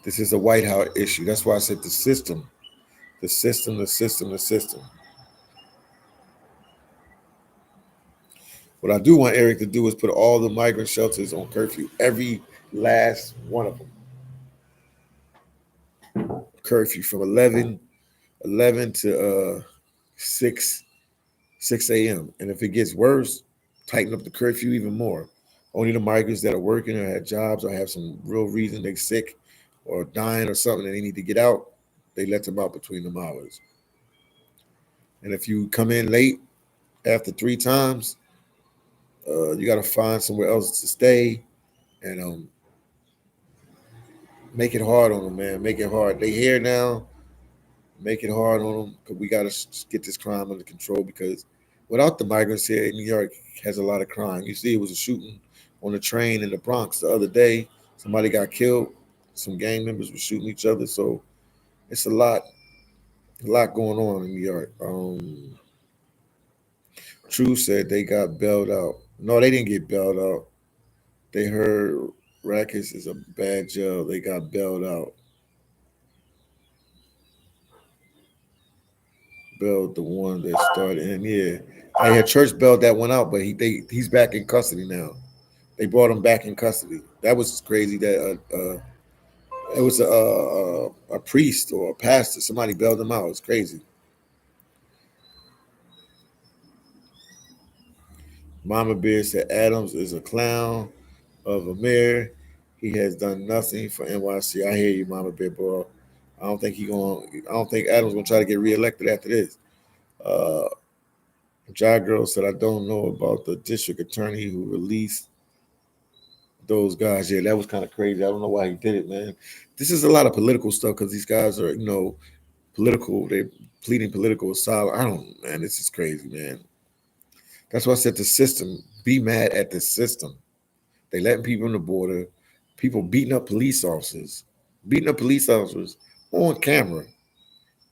This is a White House issue. That's why I said the system. The system, the system, the system. What I do want Eric to do is put all the migrant shelters on curfew. Every last one of them. Curfew from 11 to 6 a.m. And if it gets worse, tighten up the curfew even more. Only the migrants that are working or have jobs or have some real reason they're sick or dying or something and they need to get out, they let them out between them hours. And if you come in late after three times, you got to find somewhere else to stay and make it hard on them, man. Make it hard. They here now. Make it hard on them because we got to get this crime under control because without the migrants here in New York has a lot of crime. You see, it was a shooting on a train in the Bronx the other day. Somebody got killed. Some gang members were shooting each other. So it's a lot going on in New York. True said they got bailed out. No, they didn't get bailed out. They heard Rackets is a bad jail. They got bailed out. Bailed the one that started, and yeah, I had Church bailed that one out, but he's back in custody now. They brought him back in custody. That was crazy. That it was a priest or a pastor. Somebody bailed him out. It's crazy. Mama Bear said Adams is a clown of a mayor. He has done nothing for NYC. I hear you, Mama Bear, bro. I don't think he going. I don't think Adams gonna try to get reelected after this. Uh, Jai Girl said I don't know about the district attorney who released those guys. Yeah, that was kind of crazy. I don't know why he did it, man. This is a lot of political stuff because these guys are, political. They're pleading political asylum. I don't, man. This is crazy, man. That's why I said the system. Be mad at the system. They letting people on the border, people beating up beating up police officers on camera,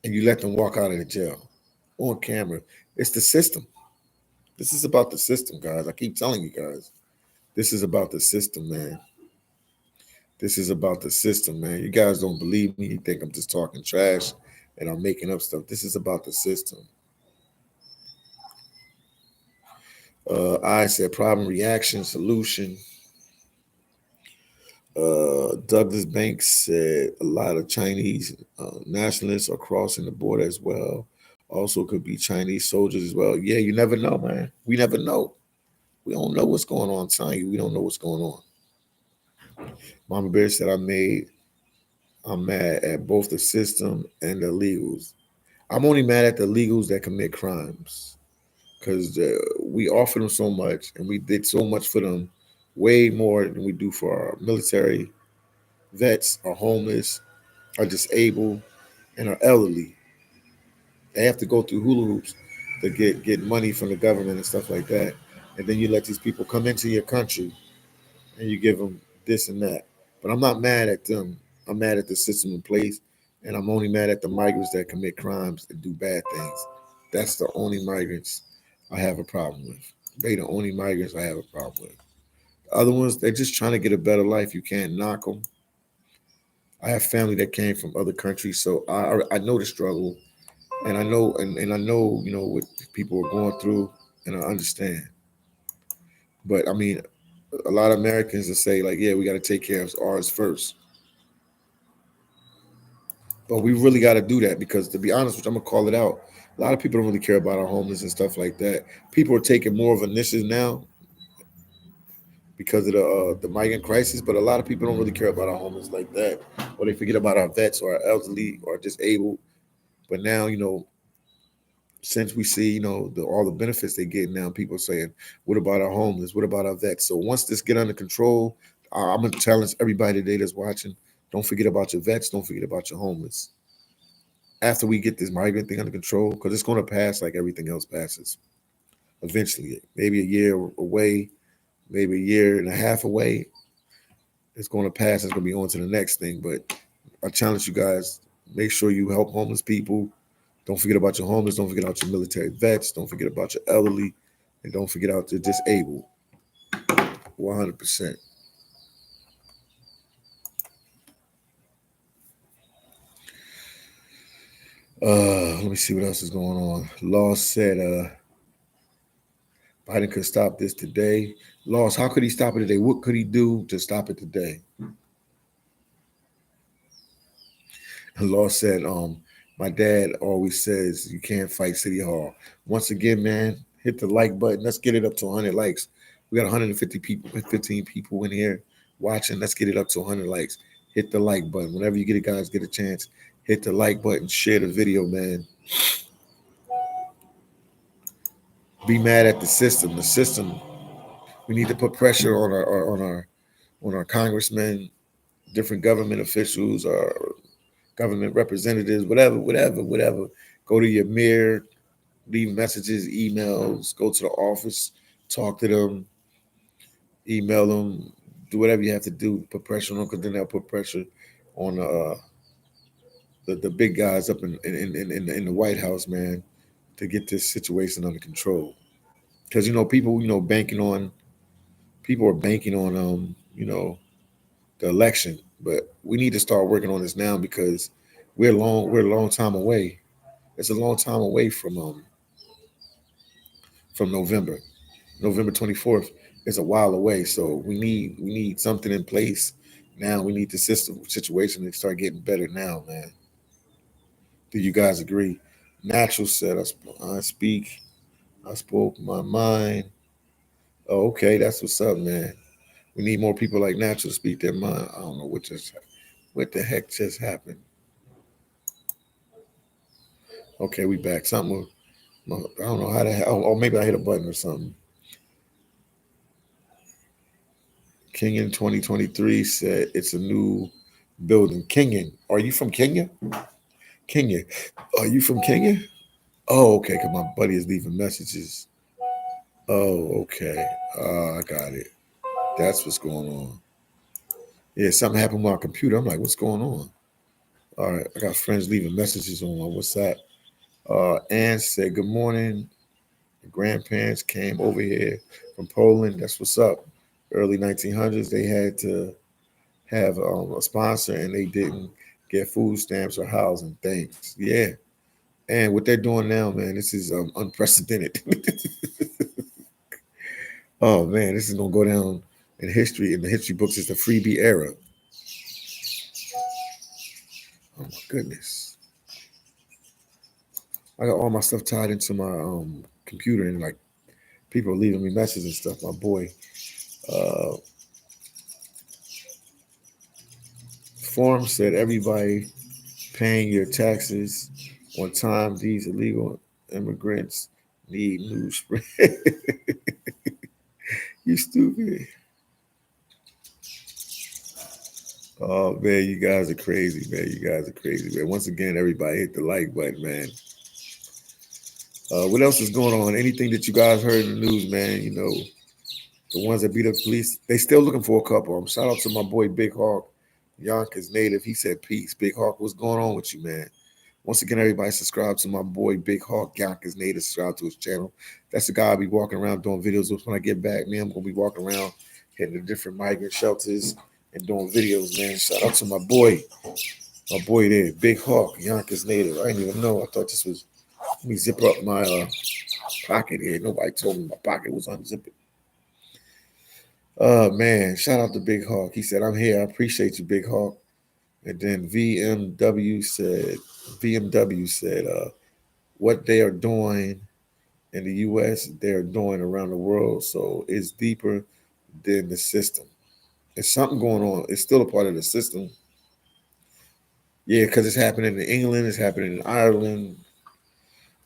and you let them walk out of the jail on camera. It's the system. This is about the system, guys. I keep telling you guys. This is about the system, man. This is about the system, man. You guys don't believe me. You think I'm just talking trash and I'm making up stuff. This is about the system. I said problem, reaction, solution. Douglas Banks said a lot of Chinese nationalists are crossing the border as well. Also, could be Chinese soldiers as well. Yeah, you never know, man. We never know. We don't know what's going on. I'm telling you, we don't know what's going on. Mama Bear said I'm mad at both the system and the legals. I'm only mad at the legals that commit crimes because we offer them so much and we did so much for them, way more than we do for our military vets, our homeless, are disabled, and are elderly. They have to go through hula hoops to get money from the government and stuff like that. And then you let these people come into your country and you give them this and that. But I'm not mad at them. I'm mad at the system in place, and I'm only mad at the migrants that commit crimes and do bad things. That's the only migrants I have a problem with. They the only migrants I have a problem with. The other ones, they're just trying to get a better life. You can't knock them. I have family that came from other countries, so I know the struggle, and I know what people are going through, and I understand. But I mean, a lot of Americans will say like, yeah, we got to take care of ours first. But we really got to do that because, to be honest, which I'm gonna call it out, a lot of people don't really care about our homeless and stuff like that. People are taking more of initiative now because of the migrant crisis, but a lot of people don't really care about our homeless like that, or they forget about our vets or our elderly or disabled. But now, since we see, all the benefits they get now, people are saying, "What about our homeless? What about our vets?" So once this get under control, I'm gonna challenge everybody today that's watching: don't forget about your vets, don't forget about your homeless. After we get this migrant thing under control, because it's going to pass like everything else passes eventually. Maybe a year away, maybe a year and a half away. It's going to pass. It's going to be on to the next thing. But I challenge you guys: make sure you help homeless people. Don't forget about your homeless. Don't forget about your military vets. Don't forget about your elderly, and don't forget about the disabled. 100%. Let me see what else is going on. Law said Biden could stop this today. Laws, how could he stop it today? What could he do to stop it today? Law said, my dad always says you can't fight City Hall. Once again, man, hit the like button. Let's get it up to 100 likes. We got 150 people, 15 people in here watching. Let's get it up to 100 likes. Hit the like button. Whenever you get it, guys, get a chance. Hit the like button. Share the video, man. Be mad at the system. The system. We need to put pressure on our congressmen, different government officials, or government representatives, whatever. Go to your mayor, leave messages, emails, go to the office, talk to them, email them, do whatever you have to do, put pressure on them, because then they'll put pressure on the big guys up in the White House, man, to get this situation under control. Because people, banking on people are banking on the election, but we need to start working on this now because we're a long time away. It's a long time away from November. November 24th is a while away. So we need something in place now. We need the system situation to start getting better now, man. Do you guys agree? Natural said I speak. I spoke my mind. Oh, okay, that's what's up, man. We need more people like Natural to speak their mind. I don't know what the heck just happened. Okay, we back. Something. I don't know how to. Oh, maybe I hit a button or something. King in 2023 said it's a new building. Kenyan, are you from Kenya? Kenya, are you from Kenya? Oh, okay. Cause my buddy is leaving messages. Oh, okay. I got it. That's what's going on. Yeah, something happened with my computer. I'm like, what's going on? All right, I got friends leaving messages on my WhatsApp. Ann said, good morning. The grandparents came over here from Poland. That's what's up. Early 1900s, they had to have a sponsor and they didn't get food stamps or housing. Thanks. Yeah. And what they're doing now, man, this is unprecedented. Oh, man, this is going to go down in history, in the history books, as the freebie era. Oh, my goodness. I got all my stuff tied into my computer and like people are leaving me messages and stuff. My boy, uh, Form said everybody paying your taxes on time. These illegal immigrants need new spring. You stupid. Oh man, you guys are crazy, man. You guys are crazy, man. Once again, everybody hit the like button, man. What else is going on? Anything that you guys heard in the news, man? You know, the ones that beat up police, they still looking for a couple. Shout out to my boy Big Hawk, Yonkers native. He said, "Peace, Big Hawk. What's going on with you, man?" Once again, everybody subscribe to my boy Big Hawk, Yonkers native. Subscribe to his channel. That's the guy I'll be walking around doing videos with when I get back. Man, I'm gonna be walking around, hitting the different migrant shelters and doing videos, man. Shout out to my boy there, Big Hawk, Yonkers native. I didn't even know. I thought this was. Let me zip up my pocket here. Nobody told me my pocket was unzipped. Man, shout out to Big Hawk. He said, I'm here. I appreciate you, Big Hawk. And then VMW said, what they are doing in the US, they're doing around the world. So it's deeper than the system. There's something going on. It's still a part of the system. Yeah, because it's happening in England, it's happening in Ireland,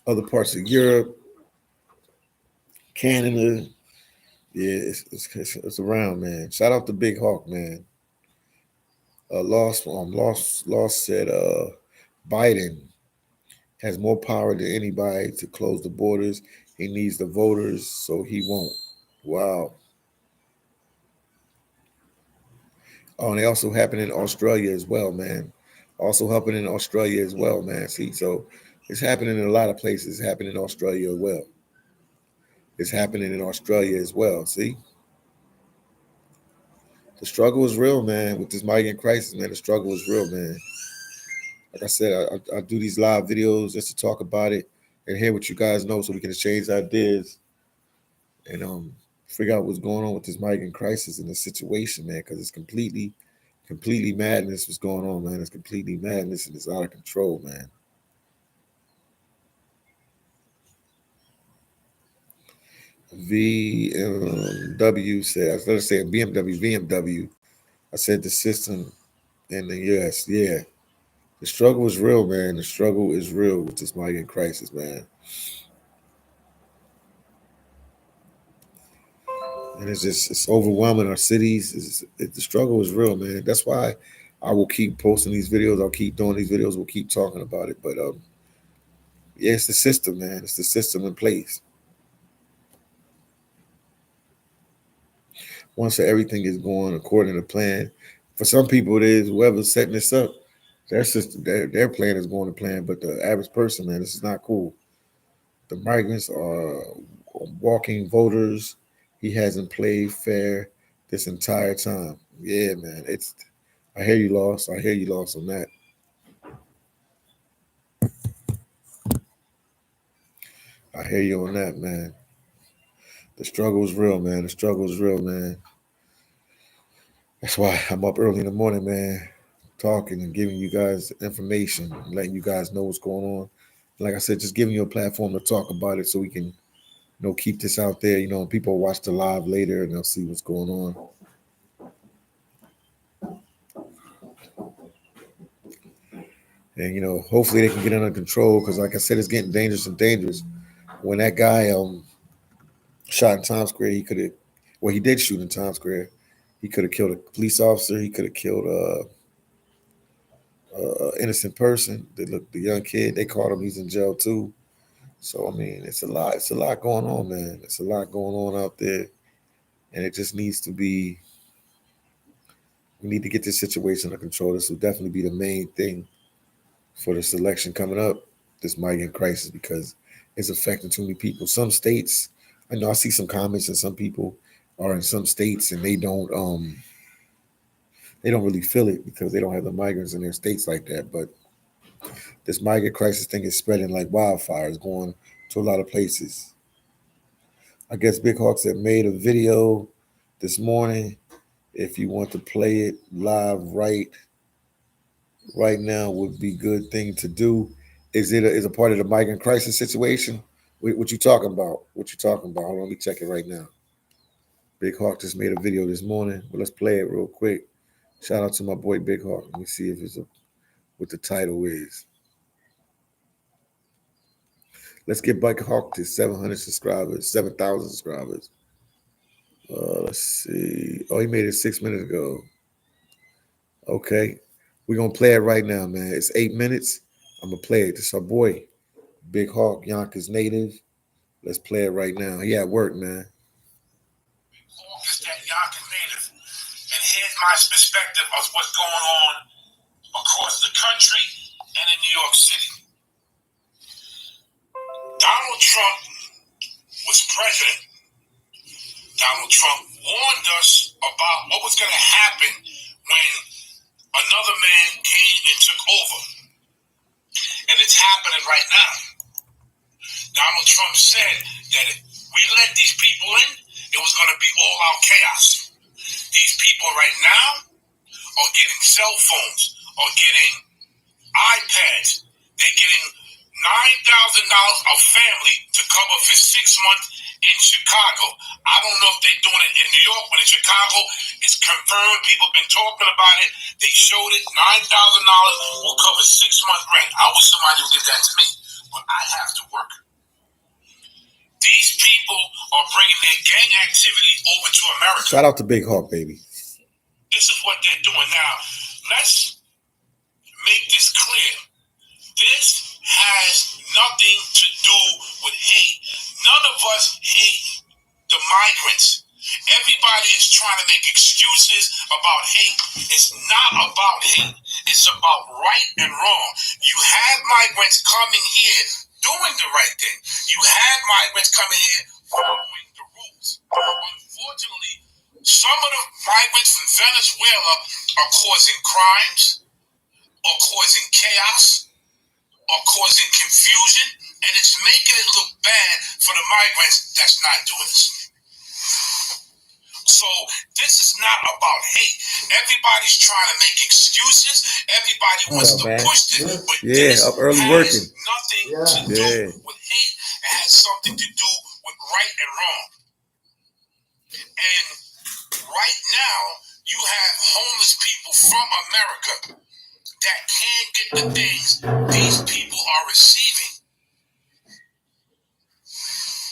other parts of Europe, Canada. Yeah, it's around, man. Shout out to Big Hawk, man. Lost said Biden has more power than anybody to close the borders. He needs the voters, so he won't. Wow. Oh, and they also happen in Australia as well, man. Also happening in Australia as well, man. See, so it's happening in a lot of places. It's happening in Australia as well. It's happening in Australia as well. See, the struggle is real, man. With this migrant crisis, man, the struggle is real, man. Like I said, I do these live videos just to talk about it and hear what you guys know, so we can exchange ideas and figure out what's going on with this migrant crisis and the situation, man. Because it's completely madness. What's going on, man? It's completely madness and it's out of control, man. VMW said, I started saying BMW. I said the system in the US. Yeah, the struggle is real, man. The struggle is real with this migrant crisis, man. And it's overwhelming our cities. The struggle is real, man. That's why I will keep posting these videos. I'll keep doing these videos. We'll keep talking about it. But yeah, it's the system, man. It's the system in place. Once everything is going according to plan, for some people it is. Whoever's setting this up, their system, their plan is going to plan. But the average person, man, this is not cool. The migrants are walking voters, He hasn't played fair this entire time. Yeah, man. I hear you, Lost. I hear you, Lost, on that. I hear you on that, man. The struggle is real, man. The struggle is real, man. That's why I'm up early in the morning, man, talking and giving you guys information, letting you guys know what's going on. Like I said, just giving you a platform to talk about it so we can, keep this out there. And people watch the live later and they'll see what's going on. And hopefully they can get it under control because, like I said, it's getting dangerous and dangerous. When that guy shot in Times Square, he could have. Well, he did shoot in Times Square. He could have killed a police officer. He could have killed innocent person. The young kid. They caught him. He's in jail too. So I mean, it's a lot. It's a lot going on, man. It's a lot going on out there, and it just needs to be. We need to get this situation under control. This will definitely be the main thing for this election coming up. This migrant crisis, because it's affecting too many people. Some states, I know I see some comments, and some people are in some states and they don't really feel it because they don't have the migrants in their states like that. But this migrant crisis thing is spreading like wildfires, going to a lot of places. I guess Big Hawks have made a video this morning. If you want to play it live right now, would be good thing to do. Is a part of the migrant crisis situation? What you talking about? What you talking about? Hold on, let me check it right now. Big Hawk just made a video this morning, but let's play it real quick. Shout out to my boy Big Hawk. Let me see if what the title is. Let's get Big Hawk to 700 subscribers, 7,000 subscribers. Let's see. Oh, he made it 6 minutes ago. Okay. We're going to play it right now, man. It's 8 minutes. I'm going to play it. This is our boy, Big Hawk Yonkers native. Let's play it right now. He at work, man. Hawk is that Yonkers native. And here's my perspective of what's going on across the country and in New York City. Donald Trump was president. Donald Trump warned us about what was going to happen when another man came and took over. And it's happening right now. Donald Trump said that if we let these people in, it was going to be all out chaos. These people right now are getting cell phones, are getting iPads. They're getting $9,000 a family to cover for 6 months in Chicago. I don't know if they're doing it in New York, but in Chicago, it's confirmed. People have been talking about it. They showed it. $9,000 will cover 6 months rent. I wish somebody would give that to me, but I have to work. These people are bringing their gang activity over to America. Shout out to Big Hawk, baby. This is what they're doing. Now, let's make this clear. This has nothing to do with hate. None of us hate the migrants. Everybody is trying to make excuses about hate. It's not about hate. It's about right and wrong. You have migrants coming here doing the right thing. You have migrants coming here following the rules. Unfortunately, some of the migrants from Venezuela are causing crimes, or causing chaos, or causing confusion, and it's making it look bad for the migrants that's not doing this. So this is not about hate. Everybody's trying to make excuses. Everybody wants to push this, but this up early has working. nothing to do with hate. It has something to do with right and wrong. And right now, you have homeless people from America that can't get the things these people are receiving.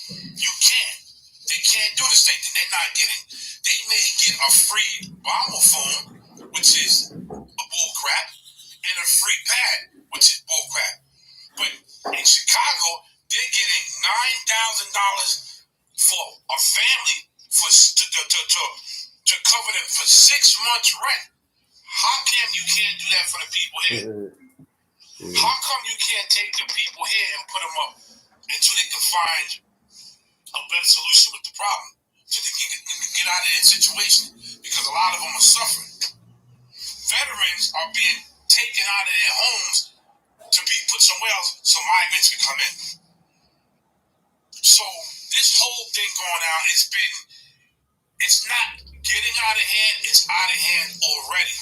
You can't. They can't do the same thing. They're not getting. They may get a free bomber phone, which is a bull crap, and a free pad, which is bull crap. But in Chicago, they're getting $9,000 for a family to cover them for 6 months rent. How come you can't do that for the people here? How come you can't take the people here and put them up until they can find a better solution with the problem, so they can get out of that situation because a lot of them are suffering. Veterans are being taken out of their homes to be put somewhere else so migrants can come in. So this whole thing going on, it's not getting out of hand, it's out of hand already.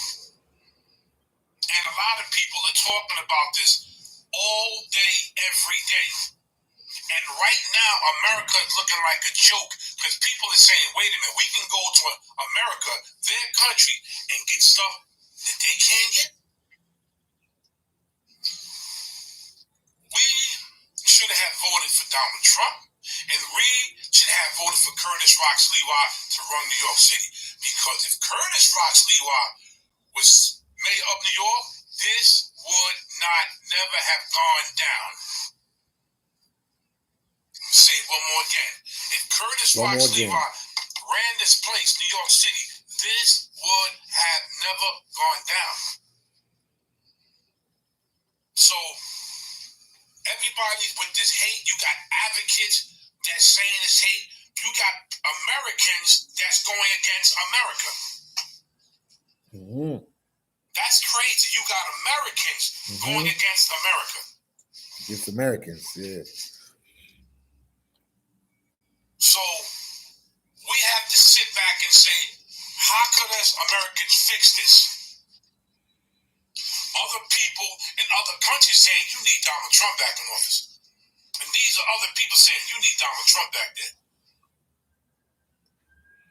And a lot of people are talking about this all day, every day. And right now, America is looking like a joke because people are saying, wait a minute, we can go to America, their country, and get stuff that they can't get? We should have voted for Donald Trump, and we should have voted for Curtis Rocks Lewa to run New York City. Because if Curtis Rocks Lewa was mayor of New York, this would never have gone down. Say it one more again. If Curtis Rocks Lewa ran this place, New York City, this would have never gone down. So everybody with this hate, you got advocates that's saying this hate. You got Americans that's going against America. Mm-hmm. That's crazy. You got Americans going against America. Against Americans, yeah. So we have to sit back and say, how could us Americans fix this? Other people in other countries saying you need Donald Trump back in office. And these are other people saying you need Donald Trump back there.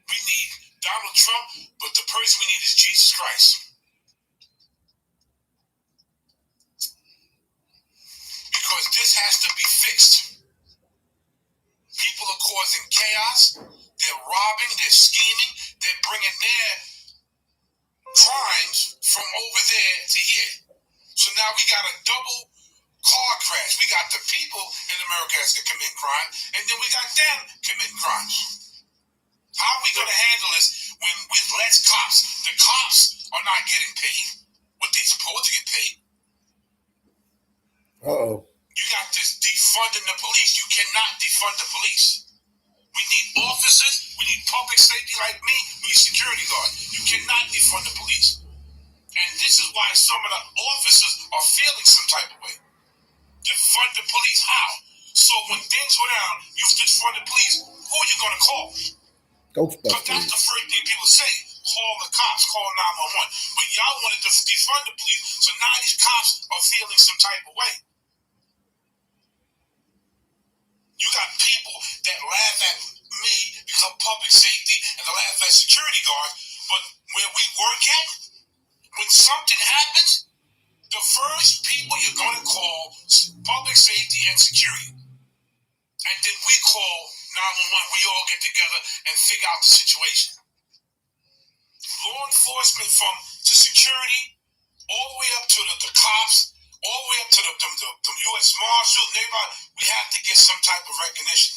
We need Donald Trump, but the person we need is Jesus Christ. Because this has to be fixed. People are causing chaos. They're robbing. They're scheming. They're bringing their crimes from over there to here. So now we got a double car crash. We got the people in America that commit crime, and then we got them committing crimes. How are we going to handle this when with less cops? The cops are not getting paid what they're supposed to get paid. Uh-oh. You got this defunding the police. You cannot defund the police. We need officers. We need public safety like me. We need security guards. You cannot defund the police. And this is why some of the officers are feeling some type of way. Defund the police, how? So when things go down, you defund the police, who are you going to call? Because that's the first thing people say. Call the cops, call 911. But y'all wanted to defund the police, so now these cops are feeling some type of way. You got people that laugh at me because of public safety and they laugh at security guards, but where we work at, when something happens, the first people you're going to call is public safety and security. And then we call 911. We all get together and figure out the situation. Law enforcement from the security, all the way up to the cops, all the way up to the U.S. Marshals, we have to get some type of recognition.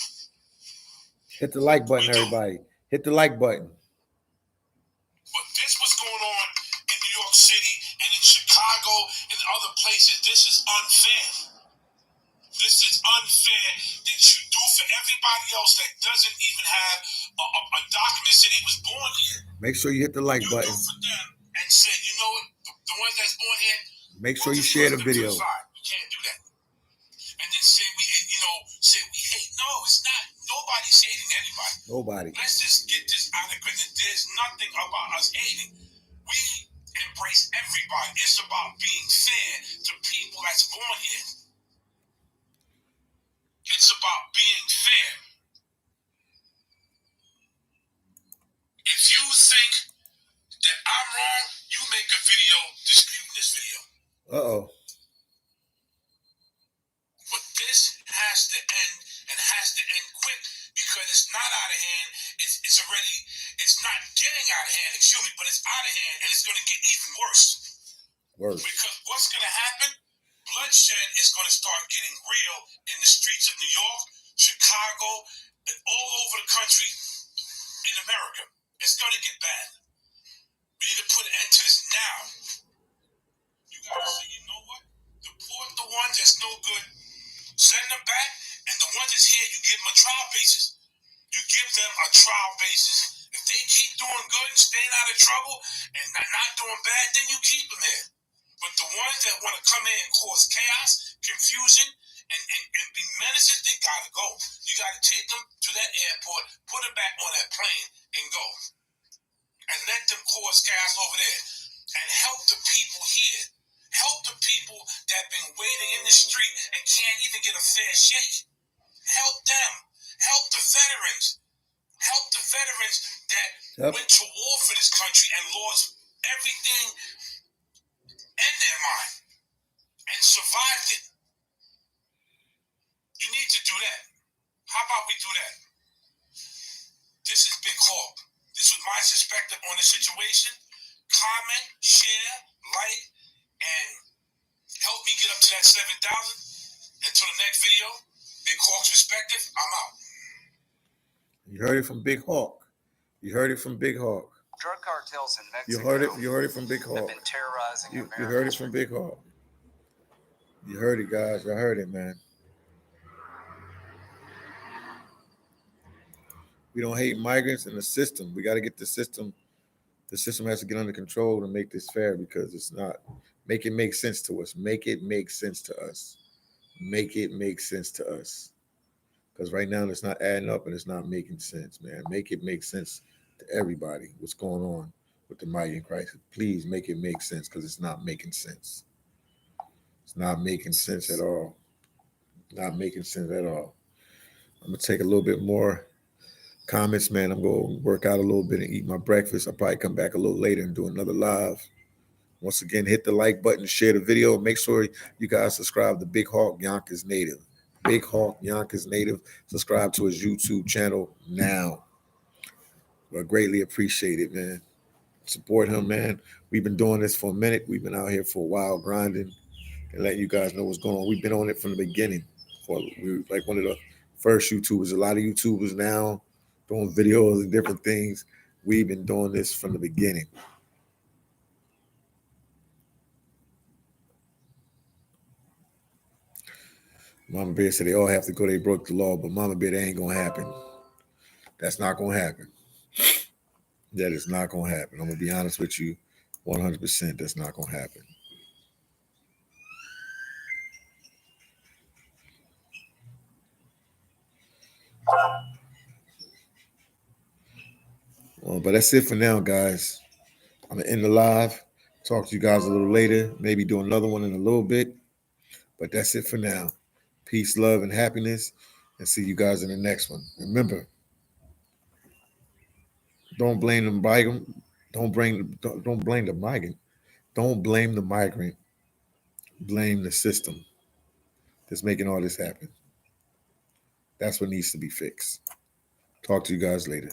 Hit the like button, everybody. Hit the like button. But this was going on in New York City and in Chicago and other places. This is unfair. This is unfair that you do for everybody else that doesn't even have a document saying they was born here. Make sure you hit the like button. You do for them and say, you know what, the ones that's born here. Make sure you share the video. We can't do that. And then say we hate. No, it's not. Nobody's hating anybody. Nobody. Let's just get this out of the way. There's nothing about us hating. We embrace everybody. It's about being fair to people that's born here. It's about being fair. If you think that I'm wrong, you make a video disputing this video. Uh-oh. But this has to end, and has to end quick, because it's not out of hand. It's not getting out of hand, excuse me, but it's out of hand, and it's going to get even worse. Because what's going to happen? Bloodshed is going to start getting real in the streets of New York, Chicago, and all over the country in America. It's going to get bad. We need to put an end to this now. You got to say, you know what? Deport the ones that's no good. Send them back, and the ones that's here, you give them a trial basis. You give them a trial basis. If they keep doing good and staying out of trouble and not doing bad, then you keep them here. But the ones that want to come in and cause chaos, confusion, and be menaces, they gotta go. You gotta take them to that airport, put them back on that plane, and go. And let them cause chaos over there. And help the people here. Help the people that have been waiting in the street and can't even get a fair shake. Help them. Help the veterans. Help the veterans that went to war for this country and lost everything in their mind and survived it. You need to do that. How about we do that? This is Big Hawk. This was my perspective on the situation. Comment, share, like, and help me get up to that 7,000. Until the next video, Big Hawk's perspective, I'm out. You heard it from Big Hawk. You heard it from Big Hawk. Drug cartels in Mexico. You heard it from Big Hawk. Have been terrorizing you Americans. heard it from Big Hawk. You heard it, guys. I heard it, man. We don't hate migrants in the system. We got to get the system. The system has to get under control to make this fair, because it's not. Make it make sense to us. Make it make sense to us. Make it make sense to us. Because right now it's not adding up and it's not making sense, man. Make it make sense to everybody. What's going on with the migrant crisis? Please make it make sense, because it's not making sense. It's not making sense at all. Not making sense at all. I'm going to take a little bit more comments, man. I'm going to work out a little bit and eat my breakfast. I'll probably come back a little later and do another live. Once again, hit the like button, share the video. Make sure you guys subscribe to Big Hawk Yonkers Native. Big Hawk Yonkers Native. Subscribe to his YouTube channel now. I greatly appreciate it, man. Support him, man. We've been doing this for a minute. We've been out here for a while grinding and letting you guys know what's going on. We've been on it from the beginning. We like one of the first YouTubers. A lot of YouTubers now doing videos and different things. We've been doing this from the beginning. Mama Bear said they all have to go. They broke the law, but Mama Bear, that ain't gonna happen. That's not gonna happen. That is not gonna happen. I'm gonna be honest with you, 100%. That's not gonna happen. Well, but that's it for now, guys. I'm gonna end the live. Talk to you guys a little later. Maybe do another one in a little bit. But that's it for now. Peace, love, and happiness. And see you guys in the next one. Remember, don't blame the migrant. Don't blame the migrant. Don't blame the migrant. Blame the system that's making all this happen. That's what needs to be fixed. Talk to you guys later.